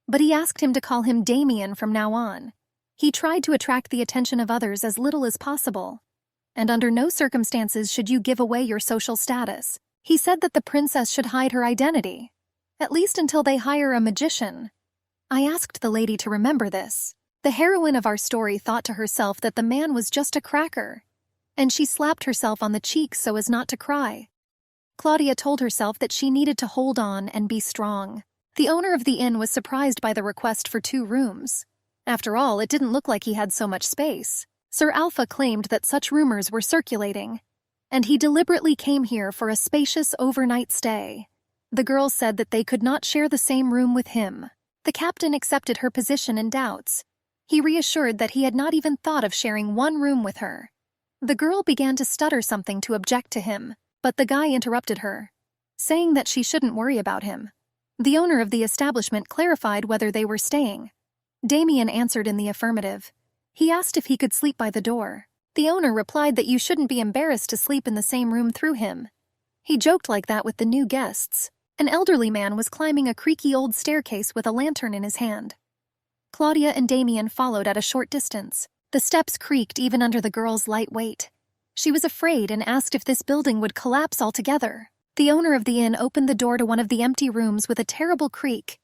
but he asked him to call him Damien from now on. He tried to attract the attention of others as little as possible, and under no circumstances should you give away your social status. He said that the princess should hide her identity, at least until they hire a magician. I asked the lady to remember this. The heroine of our story thought to herself that the man was just a cracker, and she slapped herself on the cheek so as not to cry. Claudia told herself that she needed to hold on and be strong. The owner of the inn was surprised by the request for 2 rooms. After all, it didn't look like he had so much space. Sir Alpha claimed that such rumors were circulating, and he deliberately came here for a spacious overnight stay. The girl said that they could not share the same room with him. The captain accepted her position and doubts. He reassured that he had not even thought of sharing 1 room with her. The girl began to stutter something to object to him, but the guy interrupted her, saying that she shouldn't worry about him. The owner of the establishment clarified whether they were staying. Damien answered in the affirmative. He asked if he could sleep by the door. The owner replied that you shouldn't be embarrassed to sleep in the same room through him. He joked like that with the new guests. An elderly man was climbing a creaky old staircase with a lantern in his hand. Claudia and Damien followed at a short distance. The steps creaked even under the girl's light weight. She was afraid and asked if this building would collapse altogether. The owner of the inn opened the door to one of the empty rooms with a terrible creak.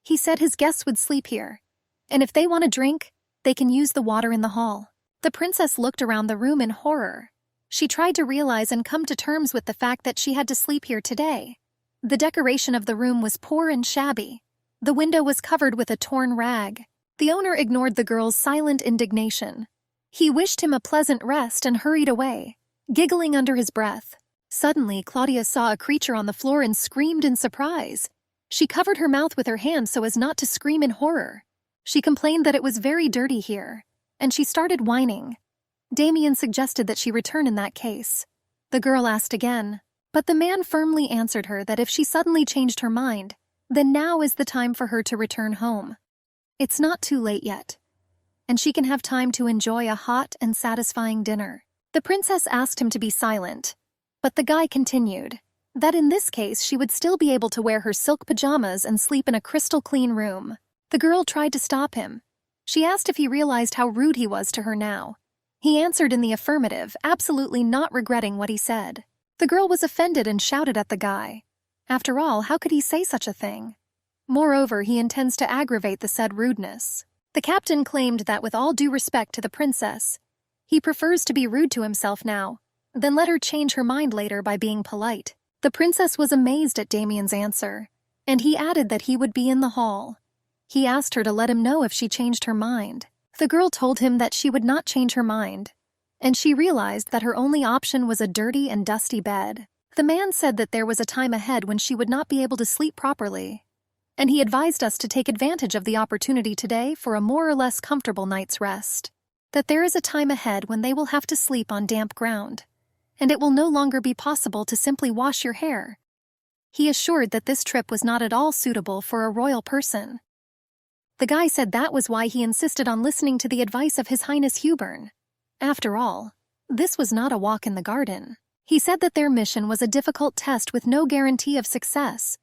He said his guests would sleep here, and if they want a drink, they can use the water in the hall. The princess looked around the room in horror. She tried to realize and come to terms with the fact that she had to sleep here today. The decoration of the room was poor and shabby. The window was covered with a torn rag. The owner ignored the girl's silent indignation. He wished him a pleasant rest and hurried away, giggling under his breath. Suddenly, Claudia saw a creature on the floor and screamed in surprise. She covered her mouth with her hand so as not to scream in horror. She complained that it was very dirty here, and she started whining. Damien suggested that she return in that case. The girl asked again, but the man firmly answered her that if she suddenly changed her mind, then now is the time for her to return home. It's not too late yet, and she can have time to enjoy a hot and satisfying dinner. The princess asked him to be silent, but the guy continued that in this case she would still be able to wear her silk pajamas and sleep in a crystal-clean room. The girl tried to stop him. She asked if he realized how rude he was to her now. He answered in the affirmative, absolutely not regretting what he said. The girl was offended and shouted at the guy. After all, how could he say such a thing? Moreover, he intends to aggravate the said rudeness. The captain claimed that with all due respect to the princess, he prefers to be rude to himself now, then let her change her mind later by being polite. The princess was amazed at Damien's answer, and he added that he would be in the hall. He asked her to let him know if she changed her mind. The girl told him that she would not change her mind, and she realized that her only option was a dirty and dusty bed. The man said that there was a time ahead when she would not be able to sleep properly, and he advised us to take advantage of the opportunity today for a more or less comfortable night's rest. That there is a time ahead when they will have to sleep on damp ground, and it will no longer be possible to simply wash your hair. He assured that this trip was not at all suitable for a royal person. The guy said that was why he insisted on listening to the advice of His Highness Hubern. After all, this was not a walk in the garden. He said that their mission was a difficult test with no guarantee of success.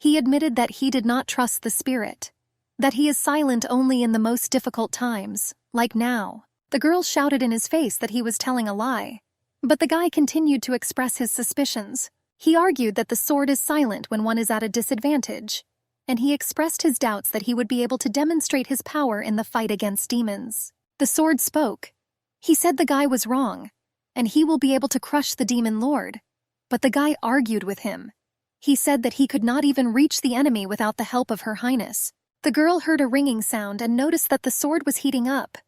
He admitted that he did not trust the spirit, that he is silent only in the most difficult times, like now. The girl shouted in his face that he was telling a lie, but the guy continued to express his suspicions. He argued that the sword is silent when one is at a disadvantage, and he expressed his doubts that he would be able to demonstrate his power in the fight against demons. The sword spoke. He said the guy was wrong, and he will be able to crush the demon lord, but the guy argued with him. He said that he could not even reach the enemy without the help of Her Highness. The girl heard a ringing sound and noticed that the sword was heating up.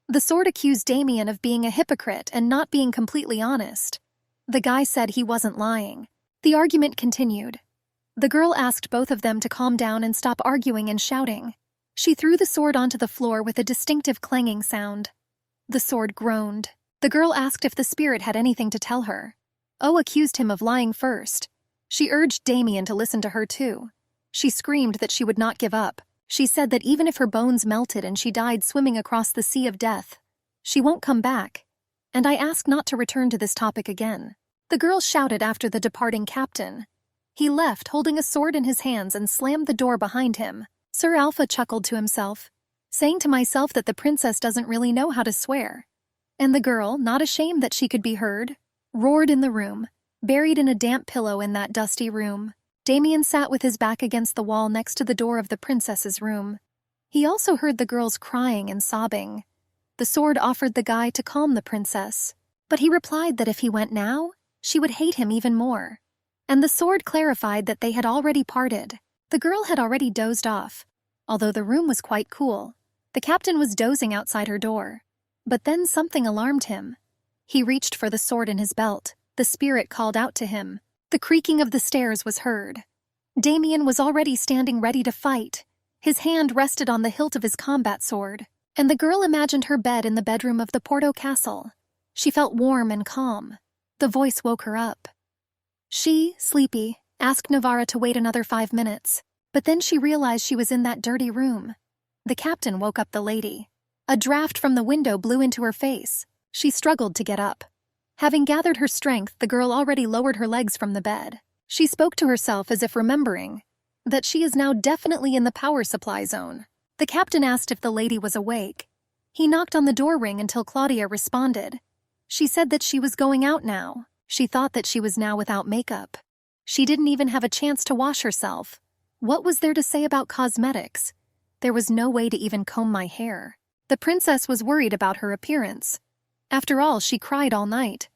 The sword accused Damien of being a hypocrite and not being completely honest. The guy said he wasn't lying. The argument continued. The girl asked both of them to calm down and stop arguing and shouting. She threw the sword onto the floor with a distinctive clanging sound. The sword groaned. The girl asked if the spirit had anything to tell her. Oh accused him of lying first. She urged Damien to listen to her too. She screamed that she would not give up. She said that even if her bones melted and she died swimming across the sea of death, she won't come back. And I asked not to return to this topic again. The girl shouted after the departing captain. He left holding a sword in his hands and slammed the door behind him. Sir Alpha chuckled to himself, saying to myself that the princess doesn't really know how to swear. And the girl, not ashamed that she could be heard, roared in the room, buried in a damp pillow in that dusty room. Damien sat with his back against the wall next to the door of the princess's room. He also heard the girls crying and sobbing. The sword offered the guy to calm the princess, but he replied that if he went now, she would hate him even more. And the sword clarified that they had already parted. The girl had already dozed off, although the room was quite cool. The captain was dozing outside her door. But then something alarmed him. He reached for the sword in his belt. The spirit called out to him. The creaking of the stairs was heard. Damien was already standing ready to fight. His hand rested on the hilt of his combat sword, and the girl imagined her bed in the bedroom of the Porto castle. She felt warm and calm. The voice woke her up. She, sleepy, asked Navarra to wait another 5 minutes, but then she realized she was in that dirty room. The captain woke up the lady. A draft from the window blew into her face. She struggled to get up. Having gathered her strength, the girl already lowered her legs from the bed. She spoke to herself as if remembering that she is now definitely in the power supply zone. The captain asked if the lady was awake. He knocked on the door ring until Claudia responded. She said that she was going out now. She thought that she was now without makeup. She didn't even have a chance to wash herself. What was there to say about cosmetics? There was no way to even comb my hair. The princess was worried about her appearance. After all, she cried all night.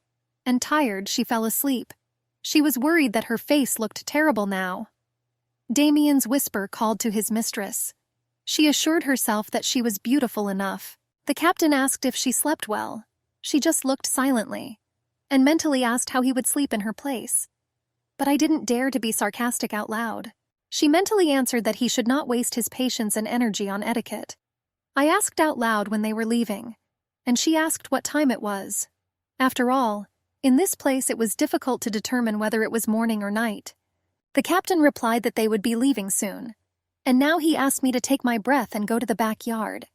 And tired, she fell asleep. She was worried that her face looked terrible now. Damien's whisper called to his mistress. She assured herself that she was beautiful enough. The captain asked if she slept well. She just looked silently, and mentally asked how he would sleep in her place. But I didn't dare to be sarcastic out loud. She mentally answered that he should not waste his patience and energy on etiquette. I asked out loud when they were leaving, and she asked what time it was. After all, in this place it was difficult to determine whether it was morning or night. The captain replied that they would be leaving soon, and now he asked me to take my breath and go to the backyard.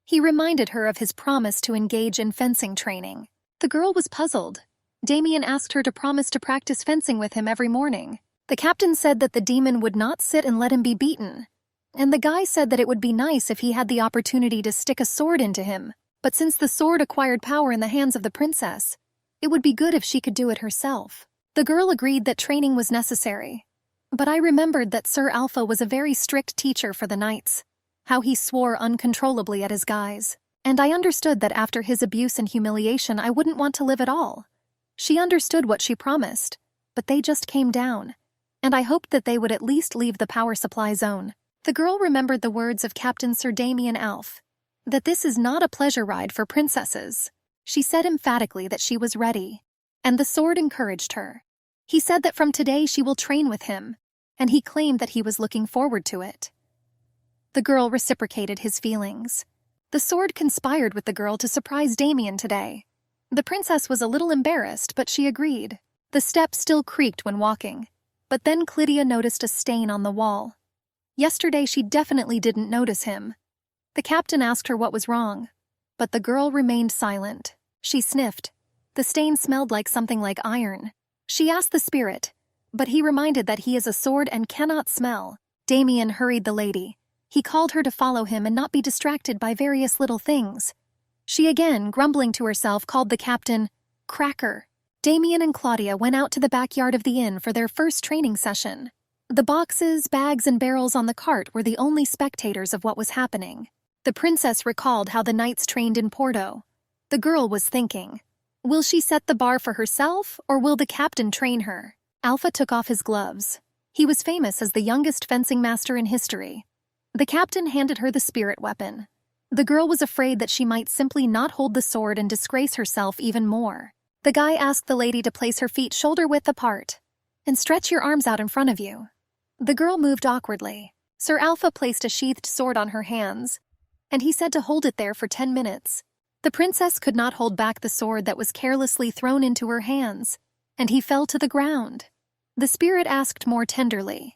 He reminded her of his promise to engage in fencing training. The girl was puzzled. Damien asked her to promise to practice fencing with him every morning. The captain said that the demon would not sit and let him be beaten, and the guy said that it would be nice if he had the opportunity to stick a sword into him, but since the sword acquired power in the hands of the princess, it would be good if she could do it herself. The girl agreed that training was necessary, but I remembered that Sir Alpha was a very strict teacher for the knights, how he swore uncontrollably at his guys, and I understood that after his abuse and humiliation I wouldn't want to live at all. She understood what she promised, but they just came down, and I hoped that they would at least leave the power supply zone. The girl remembered the words of Captain Sir Damien Alf, that this is not a pleasure ride for princesses. She said emphatically that she was ready, and the sword encouraged her. He said that from today she will train with him, and he claimed that he was looking forward to it. The girl reciprocated his feelings. The sword conspired with the girl to surprise Damien today. The princess was a little embarrassed, but she agreed. The steps still creaked when walking, but then Clydia noticed a stain on the wall. Yesterday she definitely didn't notice him. The captain asked her what was wrong, but the girl remained silent. She sniffed. The stain smelled like something like iron. She asked the spirit, but he reminded that he is a sword and cannot smell. Damien hurried the lady. He called her to follow him and not be distracted by various little things. She again, grumbling to herself, called the captain Cracker. Damien and Claudia went out to the backyard of the inn for their first training session. The boxes, bags, and barrels on the cart were the only spectators of what was happening. The princess recalled how the knights trained in Porto. The girl was thinking, will she set the bar for herself, or will the captain train her? Alpha took off his gloves. He was famous as the youngest fencing master in history. The captain handed her the spirit weapon. The girl was afraid that she might simply not hold the sword and disgrace herself even more. The guy asked the lady to place her feet shoulder-width apart and stretch your arms out in front of you. The girl moved awkwardly. Sir Alpha placed a sheathed sword on her hands, and he said to hold it there for 10 minutes. The princess could not hold back the sword that was carelessly thrown into her hands, and he fell to the ground. The spirit asked more tenderly.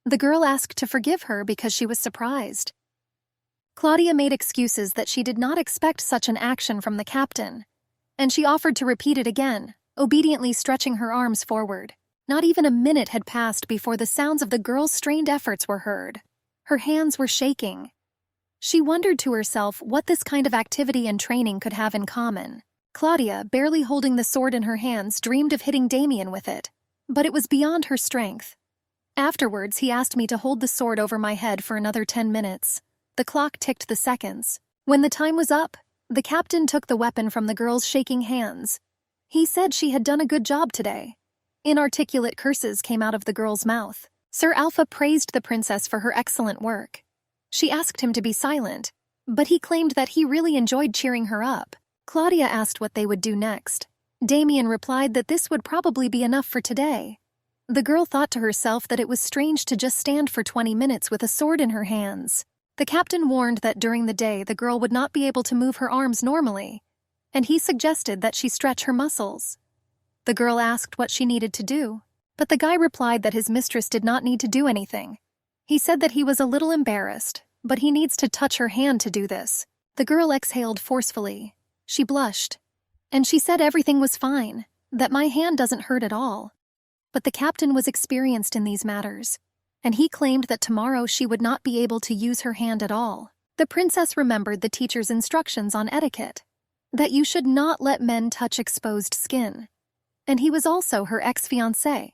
The girl asked to forgive her because she was surprised. Claudia made excuses that she did not expect such an action from the captain, and she offered to repeat it again, obediently stretching her arms forward. Not even a minute had passed before the sounds of the girl's strained efforts were heard. Her hands were shaking. She wondered to herself what this kind of activity and training could have in common. Claudia, barely holding the sword in her hands, dreamed of hitting Damien with it, but it was beyond her strength. Afterwards, he asked me to hold the sword over my head for another 10 minutes. The clock ticked the seconds. When the time was up, the captain took the weapon from the girl's shaking hands. He said she had done a good job today. Inarticulate curses came out of the girl's mouth. Sir Alpha praised the princess for her excellent work. She asked him to be silent, but he claimed that he really enjoyed cheering her up. Claudia asked what they would do next. Damien replied that this would probably be enough for today. The girl thought to herself that it was strange to just stand for 20 minutes with a sword in her hands. The captain warned that during the day the girl would not be able to move her arms normally, and he suggested that she stretch her muscles. The girl asked what she needed to do, but the guy replied that his mistress did not need to do anything. He said that he was a little embarrassed, but he needs to touch her hand to do this. The girl exhaled forcefully. She blushed, and she said everything was fine, that my hand doesn't hurt at all. But the captain was experienced in these matters, and he claimed that tomorrow she would not be able to use her hand at all. The princess remembered the teacher's instructions on etiquette, that you should not let men touch exposed skin. And he was also her ex-fiancé,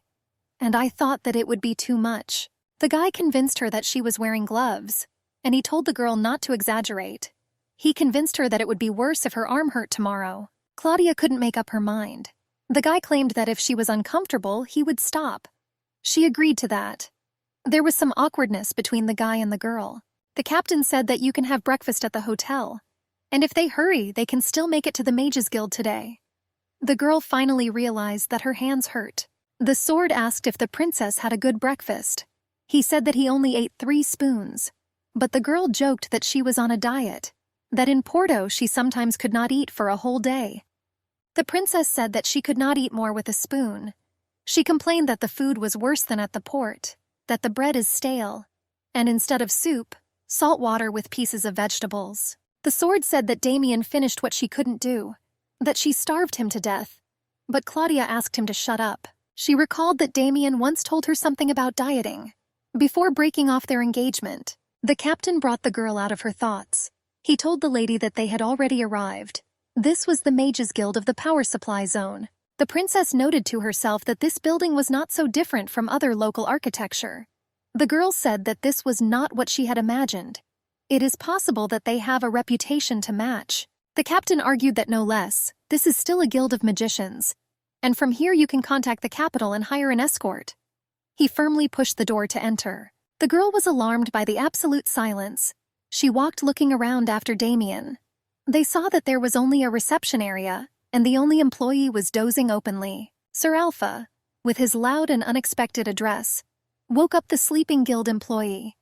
and I thought that it would be too much. The guy convinced her that she was wearing gloves, and he told the girl not to exaggerate. He convinced her that it would be worse if her arm hurt tomorrow. Claudia couldn't make up her mind. The guy claimed that if she was uncomfortable, he would stop. She agreed to that. There was some awkwardness between the guy and the girl. The captain said that you can have breakfast at the hotel, and if they hurry, they can still make it to the Mages Guild today. The girl finally realized that her hands hurt. The sword asked if the princess had a good breakfast. He said that he only ate 3 spoons, but the girl joked that she was on a diet, that in Porto she sometimes could not eat for a whole day. The princess said that she could not eat more with a spoon. She complained that the food was worse than at the port, that the bread is stale, and instead of soup, salt water with pieces of vegetables. The sword said that Damien finished what she couldn't do, that she starved him to death, but Claudia asked him to shut up. She recalled that Damien once told her something about dieting. Before breaking off their engagement, the captain brought the girl out of her thoughts. He told the lady that they had already arrived. This was the Mages Guild of the power supply zone. The princess noted to herself that this building was not so different from other local architecture. The girl said that this was not what she had imagined. It is possible that they have a reputation to match. The captain argued that no less, this is still a guild of magicians, and from here you can contact the capital and hire an escort. He firmly pushed the door to enter. The girl was alarmed by the absolute silence. She walked looking around after Damien. They saw that there was only a reception area, and the only employee was dozing openly. Sir Alpha, with his loud and unexpected address, woke up the sleeping guild employee.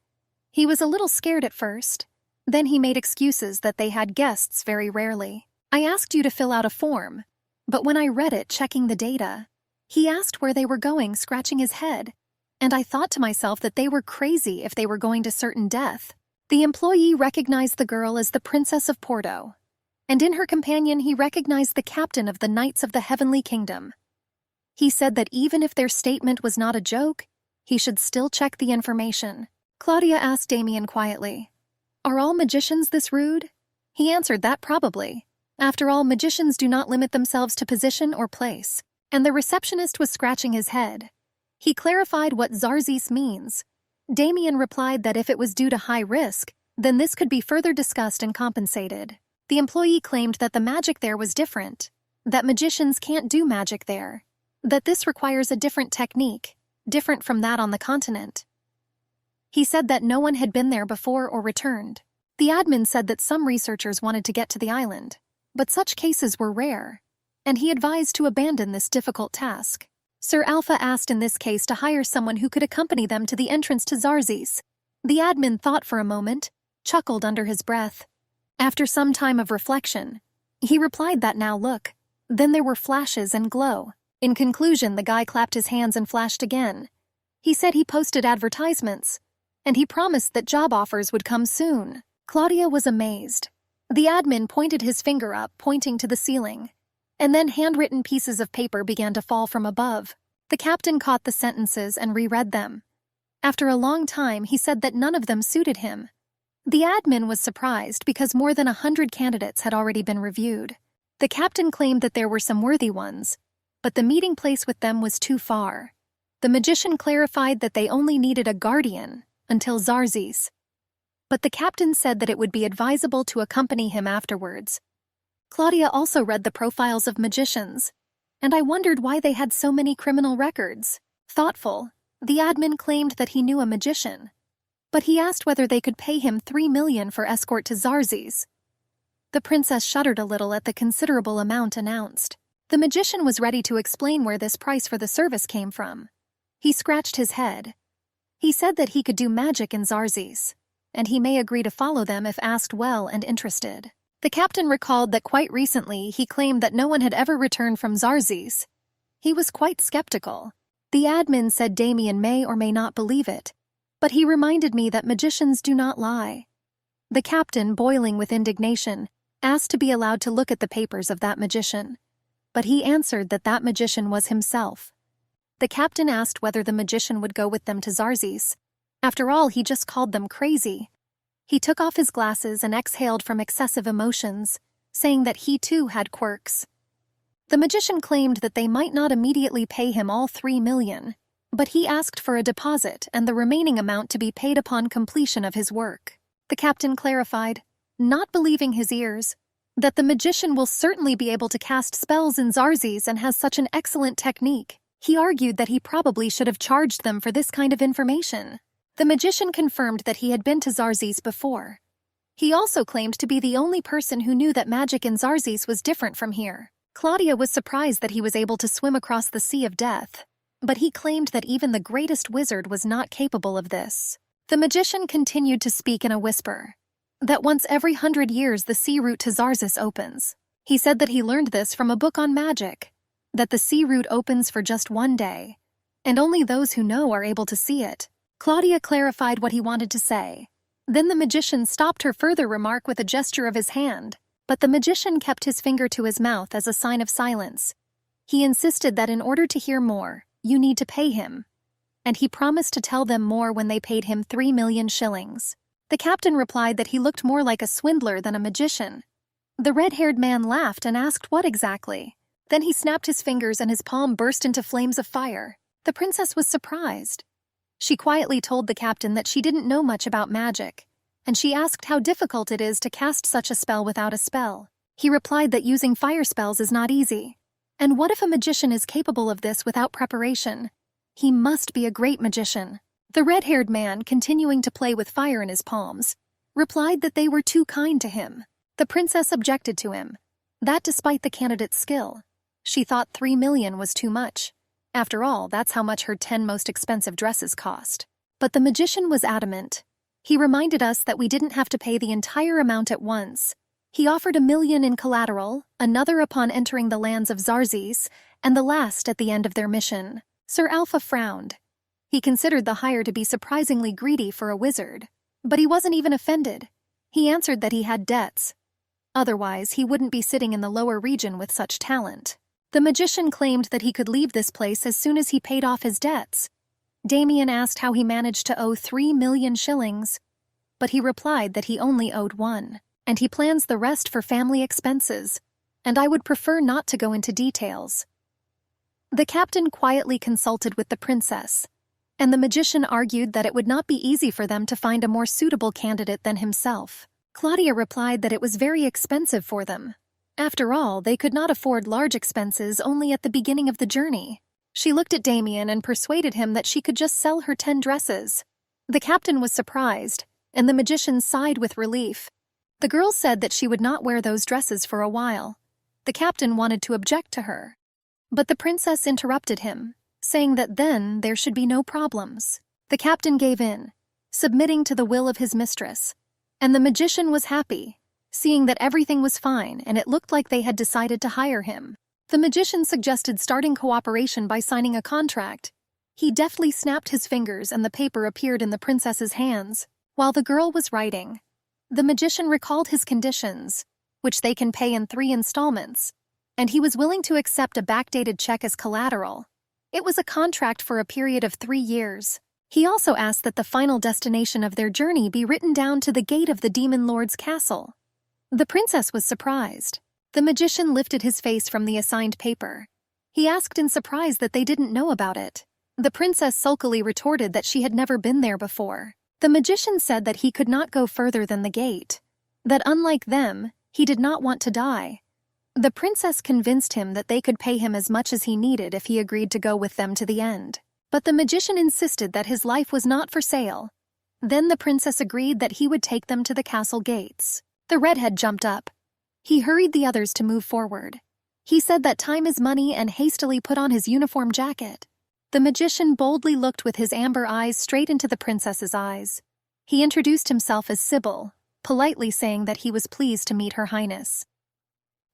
He was a little scared at first. Then he made excuses that they had guests very rarely. I asked you to fill out a form, but when I read it, checking the data, he asked where they were going, scratching his head, and I thought to myself that they were crazy if they were going to certain death. The employee recognized the girl as the Princess of Porto, and in her companion he recognized the captain of the Knights of the Heavenly Kingdom. He said that even if their statement was not a joke, he should still check the information. Claudia asked Damien quietly, "Are all magicians this rude?" He answered that probably. After all, magicians do not limit themselves to position or place. And the receptionist was scratching his head. He clarified what Zarzis means. Damien replied that if it was due to high risk, then this could be further discussed and compensated. The employee claimed that the magic there was different, that magicians can't do magic there, that this requires a different technique, different from that on the continent. He said that no one had been there before or returned. The admin said that some researchers wanted to get to the island, but such cases were rare, and he advised to abandon this difficult task. Sir Alpha asked in this case to hire someone who could accompany them to the entrance to Zarzis. The admin thought for a moment, chuckled under his breath. After some time of reflection, he replied that now look. Then there were flashes and glow. In conclusion, the guy clapped his hands and flashed again. He said he posted advertisements, and he promised that job offers would come soon. Claudia was amazed. The admin pointed his finger up, pointing to the ceiling, and then handwritten pieces of paper began to fall from above. The captain caught the sentences and reread them. After a long time, he said that none of them suited him. The admin was surprised because more than 100 candidates had already been reviewed. The captain claimed that there were some worthy ones, but the meeting place with them was too far. The magician clarified that they only needed a guardian until Zarzis, but the captain said that it would be advisable to accompany him afterwards. Claudia also read the profiles of magicians, and I wondered why they had so many criminal records. Thoughtful, the admin claimed that he knew a magician, but he asked whether they could pay him 3 million for escort to Zarzis. The princess shuddered a little at the considerable amount announced. The magician was ready to explain where this price for the service came from. He scratched his head. He said that he could do magic in Zarzis, and he may agree to follow them if asked well and interested. The captain recalled that quite recently he claimed that no one had ever returned from Zarzis. He was quite skeptical. The admin said Damien may or may not believe it, but he reminded me that magicians do not lie. The captain, boiling with indignation, asked to be allowed to look at the papers of that magician, but he answered that that magician was himself. The captain asked whether the magician would go with them to Zarzis. After all, he just called them crazy. He took off his glasses and exhaled from excessive emotions, saying that he too had quirks. The magician claimed that they might not immediately pay him all 3 million, but he asked for a deposit and the remaining amount to be paid upon completion of his work. The captain clarified, not believing his ears, that the magician will certainly be able to cast spells in Zarzis and has such an excellent technique. He argued that he probably should have charged them for this kind of information. The magician confirmed that he had been to Zarzis before. He also claimed to be the only person who knew that magic in Zarzis was different from here. Claudia was surprised that he was able to swim across the Sea of Death, but he claimed that even the greatest wizard was not capable of this. The magician continued to speak in a whisper, that once every 100 years the sea route to Zarzis opens. He said that he learned this from a book on magic, that the sea route opens for just one day, and only those who know are able to see it. Claudia clarified what he wanted to say. Then the magician stopped her further remark with a gesture of his hand, but the magician kept his finger to his mouth as a sign of silence. He insisted that in order to hear more, you need to pay him, and he promised to tell them more when they paid him 3 million shillings. The captain replied that he looked more like a swindler than a magician. The red-haired man laughed and asked what exactly. Then he snapped his fingers and his palm burst into flames of fire. The princess was surprised. She quietly told the captain that she didn't know much about magic, and she asked how difficult it is to cast such a spell without a spell. He replied that using fire spells is not easy. And what if a magician is capable of this without preparation? He must be a great magician. The red-haired man, continuing to play with fire in his palms, replied that they were too kind to him. The princess objected to him, that despite the candidate's skill. She thought 3 million was too much. After all, that's how much her 10 most expensive dresses cost. But the magician was adamant. He reminded us that we didn't have to pay the entire amount at once. He offered 1 million in collateral, another upon entering the lands of Zarzis, and the last at the end of their mission. Sir Alpha frowned. He considered the hire to be surprisingly greedy for a wizard, but he wasn't even offended. He answered that he had debts. Otherwise, he wouldn't be sitting in the lower region with such talent. The magician claimed that he could leave this place as soon as he paid off his debts. Damien asked how he managed to owe 3 million shillings, but he replied that he only owed 1, and he plans the rest for family expenses, and I would prefer not to go into details. The captain quietly consulted with the princess, and the magician argued that it would not be easy for them to find a more suitable candidate than himself. Claudia replied that it was very expensive for them. After all, they could not afford large expenses only at the beginning of the journey. She looked at Damien and persuaded him that she could just sell her 10 dresses. The captain was surprised, and the magician sighed with relief. The girl said that she would not wear those dresses for a while. The captain wanted to object to her, but the princess interrupted him, saying that then there should be no problems. The captain gave in, submitting to the will of his mistress, and the magician was happy, seeing that everything was fine and it looked like they had decided to hire him. The magician suggested starting cooperation by signing a contract. He deftly snapped his fingers and the paper appeared in the princess's hands. While the girl was writing, the magician recalled his conditions, which they can pay in 3 installments, and he was willing to accept a backdated check as collateral. It was a contract for a period of 3 years. He also asked that the final destination of their journey be written down to the gate of the demon lord's castle. The princess was surprised. The magician lifted his face from the assigned paper. He asked in surprise that they didn't know about it. The princess sulkily retorted that she had never been there before. The magician said that he could not go further than the gate, that unlike them, he did not want to die. The princess convinced him that they could pay him as much as he needed if he agreed to go with them to the end. But the magician insisted that his life was not for sale. Then the princess agreed that he would take them to the castle gates. The redhead jumped up. He hurried the others to move forward. He said that time is money and hastily put on his uniform jacket. The magician boldly looked with his amber eyes straight into the princess's eyes. He introduced himself as Sybil, politely saying that he was pleased to meet Her Highness.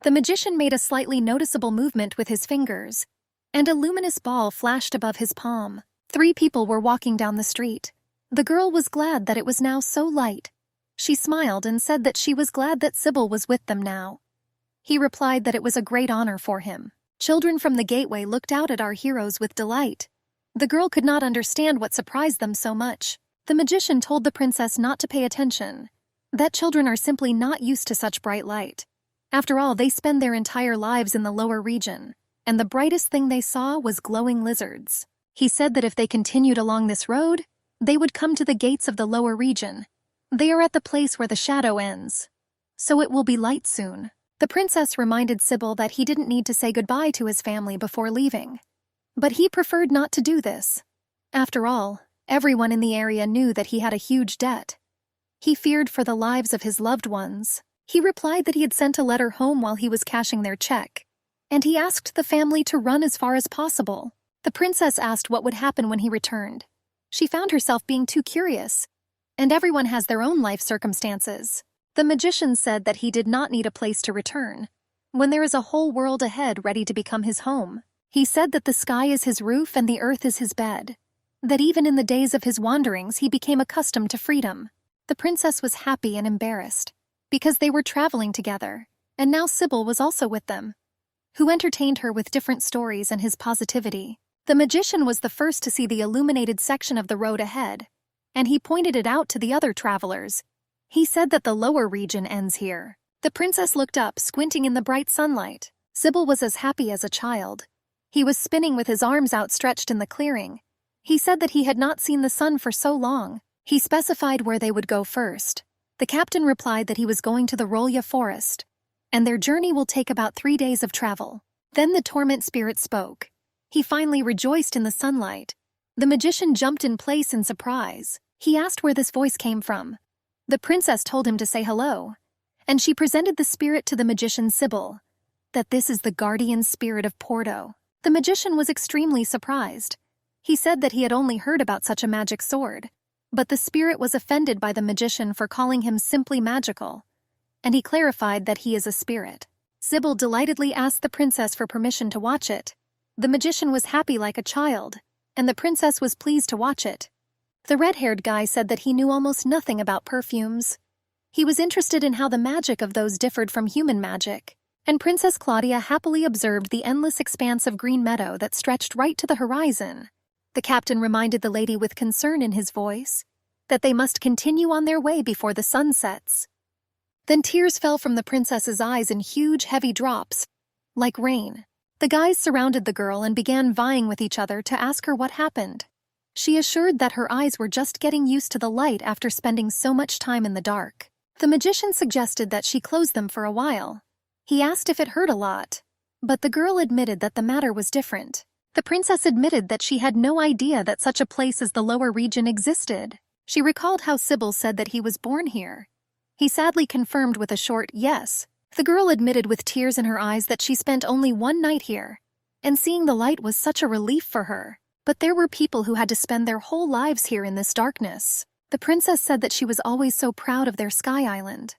The magician made a slightly noticeable movement with his fingers, and a luminous ball flashed above his palm. 3 people were walking down the street. The girl was glad that it was now so light. She smiled and said that she was glad that Sybil was with them now. He replied that it was a great honor for him. Children from the gateway looked out at our heroes with delight. The girl could not understand what surprised them so much. The magician told the princess not to pay attention, that children are simply not used to such bright light. After all, they spend their entire lives in the lower region, and the brightest thing they saw was glowing lizards. He said that if they continued along this road, they would come to the gates of the lower region. They are at the place where the shadow ends, so it will be light soon. The princess reminded Sybil that he didn't need to say goodbye to his family before leaving, but he preferred not to do this. After all, everyone in the area knew that he had a huge debt. He feared for the lives of his loved ones. He replied that he had sent a letter home while he was cashing their check, and he asked the family to run as far as possible. The princess asked what would happen when he returned. She found herself being too curious, and everyone has their own life circumstances. The magician said that he did not need a place to return, when there is a whole world ahead ready to become his home. He said that the sky is his roof and the earth is his bed, that even in the days of his wanderings he became accustomed to freedom. The princess was happy and embarrassed, because they were traveling together, and now Sybil was also with them, who entertained her with different stories and his positivity. The magician was the first to see the illuminated section of the road ahead, and he pointed it out to the other travelers. He said that the lower region ends here. The princess looked up, squinting in the bright sunlight. Sybil was as happy as a child. He was spinning with his arms outstretched in the clearing. He said that he had not seen the sun for so long. He specified where they would go first. The captain replied that he was going to the Rolya forest, and their journey will take about 3 days of travel. Then the torment spirit spoke. He finally rejoiced in the sunlight. The magician jumped in place in surprise. He asked where this voice came from. The princess told him to say hello, and she presented the spirit to the magician Sybil, that this is the guardian spirit of Porto. The magician was extremely surprised. He said that he had only heard about such a magic sword, but the spirit was offended by the magician for calling him simply magical, and he clarified that he is a spirit. Sybil delightedly asked the princess for permission to watch it. The magician was happy like a child, and the princess was pleased to watch it. The red-haired guy said that he knew almost nothing about perfumes. He was interested in how the magic of those differed from human magic, and Princess Claudia happily observed the endless expanse of green meadow that stretched right to the horizon. The captain reminded the lady with concern in his voice that they must continue on their way before the sun sets. Then tears fell from the princess's eyes in huge, heavy drops, like rain. The guys surrounded the girl and began vying with each other to ask her what happened. She assured that her eyes were just getting used to the light after spending so much time in the dark. The magician suggested that she close them for a while. He asked if it hurt a lot, but the girl admitted that the matter was different. The princess admitted that she had no idea that such a place as the lower region existed. She recalled how Sybil said that he was born here. He sadly confirmed with a short yes. The girl admitted with tears in her eyes that she spent only 1 night here, and seeing the light was such a relief for her. But there were people who had to spend their whole lives here in this darkness. The princess said that she was always so proud of their sky island.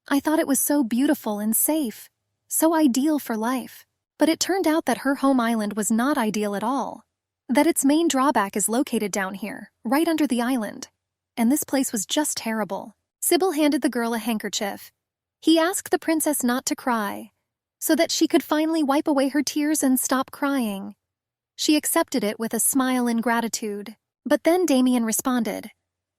I thought it was so beautiful and safe, so ideal for life. But it turned out that her home island was not ideal at all. That its main drawback is located down here, right under the island. And this place was just terrible. Sybil handed the girl a handkerchief. He asked the princess not to cry, so that she could finally wipe away her tears and stop crying. She accepted it with a smile in gratitude. But then Damien responded.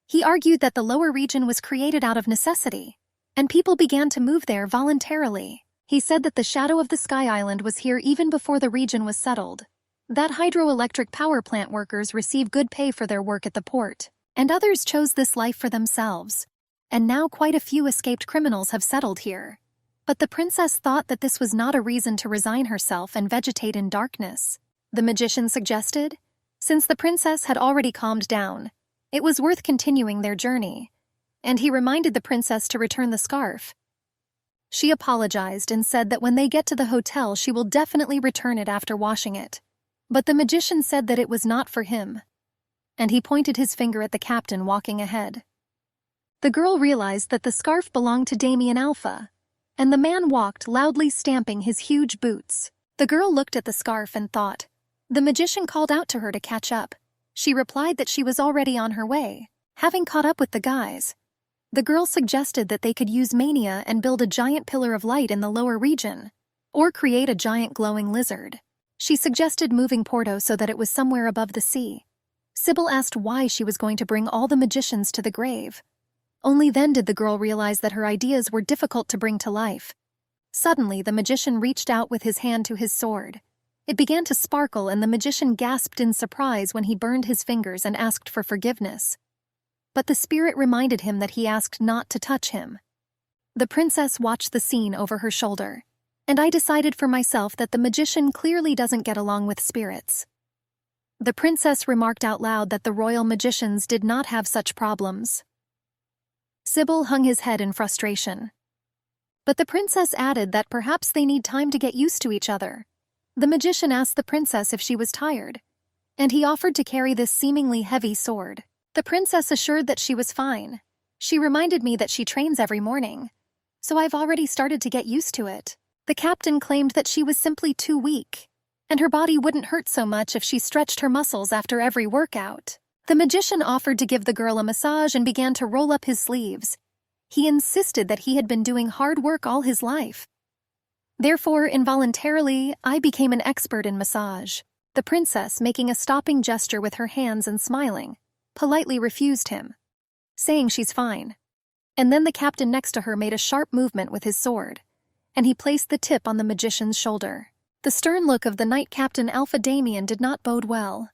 He argued that the lower region was created out of necessity, and people began to move there voluntarily. He said that the shadow of the Sky Island was here even before the region was settled, that hydroelectric power plant workers receive good pay for their work at the port, and others chose this life for themselves, and now quite a few escaped criminals have settled here. But the princess thought that this was not a reason to resign herself and vegetate in darkness. The magician suggested, since the princess had already calmed down, it was worth continuing their journey, and he reminded the princess to return the scarf. She apologized and said that when they get to the hotel she will definitely return it after washing it. But the magician said that it was not for him, and he pointed his finger at the captain walking ahead. The girl realized that the scarf belonged to Damien Alpha, and the man walked, loudly stamping his huge boots. The girl looked at the scarf and thought. The magician called out to her to catch up. She replied that she was already on her way, having caught up with the guys. The girl suggested that they could use mania and build a giant pillar of light in the lower region, or create a giant glowing lizard. She suggested moving Porto so that it was somewhere above the sea. Sybil asked why she was going to bring all the magicians to the grave. Only then did the girl realize that her ideas were difficult to bring to life. Suddenly, the magician reached out with his hand to his sword. It began to sparkle, and the magician gasped in surprise when he burned his fingers and asked for forgiveness. But the spirit reminded him that he asked not to touch him. The princess watched the scene over her shoulder, and I decided for myself that the magician clearly doesn't get along with spirits. The princess remarked out loud that the royal magicians did not have such problems. Sybil hung his head in frustration. But the princess added that perhaps they need time to get used to each other. The magician asked the princess if she was tired, and he offered to carry this seemingly heavy sword. The princess assured that she was fine. She reminded me that she trains every morning, so I've already started to get used to it. The captain claimed that she was simply too weak, and her body wouldn't hurt so much if she stretched her muscles after every workout. The magician offered to give the girl a massage and began to roll up his sleeves. He insisted that he had been doing hard work all his life. Therefore, involuntarily, I became an expert in massage. The princess, making a stopping gesture with her hands and smiling, politely refused him, saying she's fine. And then the captain next to her made a sharp movement with his sword, and he placed the tip on the magician's shoulder. The stern look of the knight captain Alpha Damien did not bode well.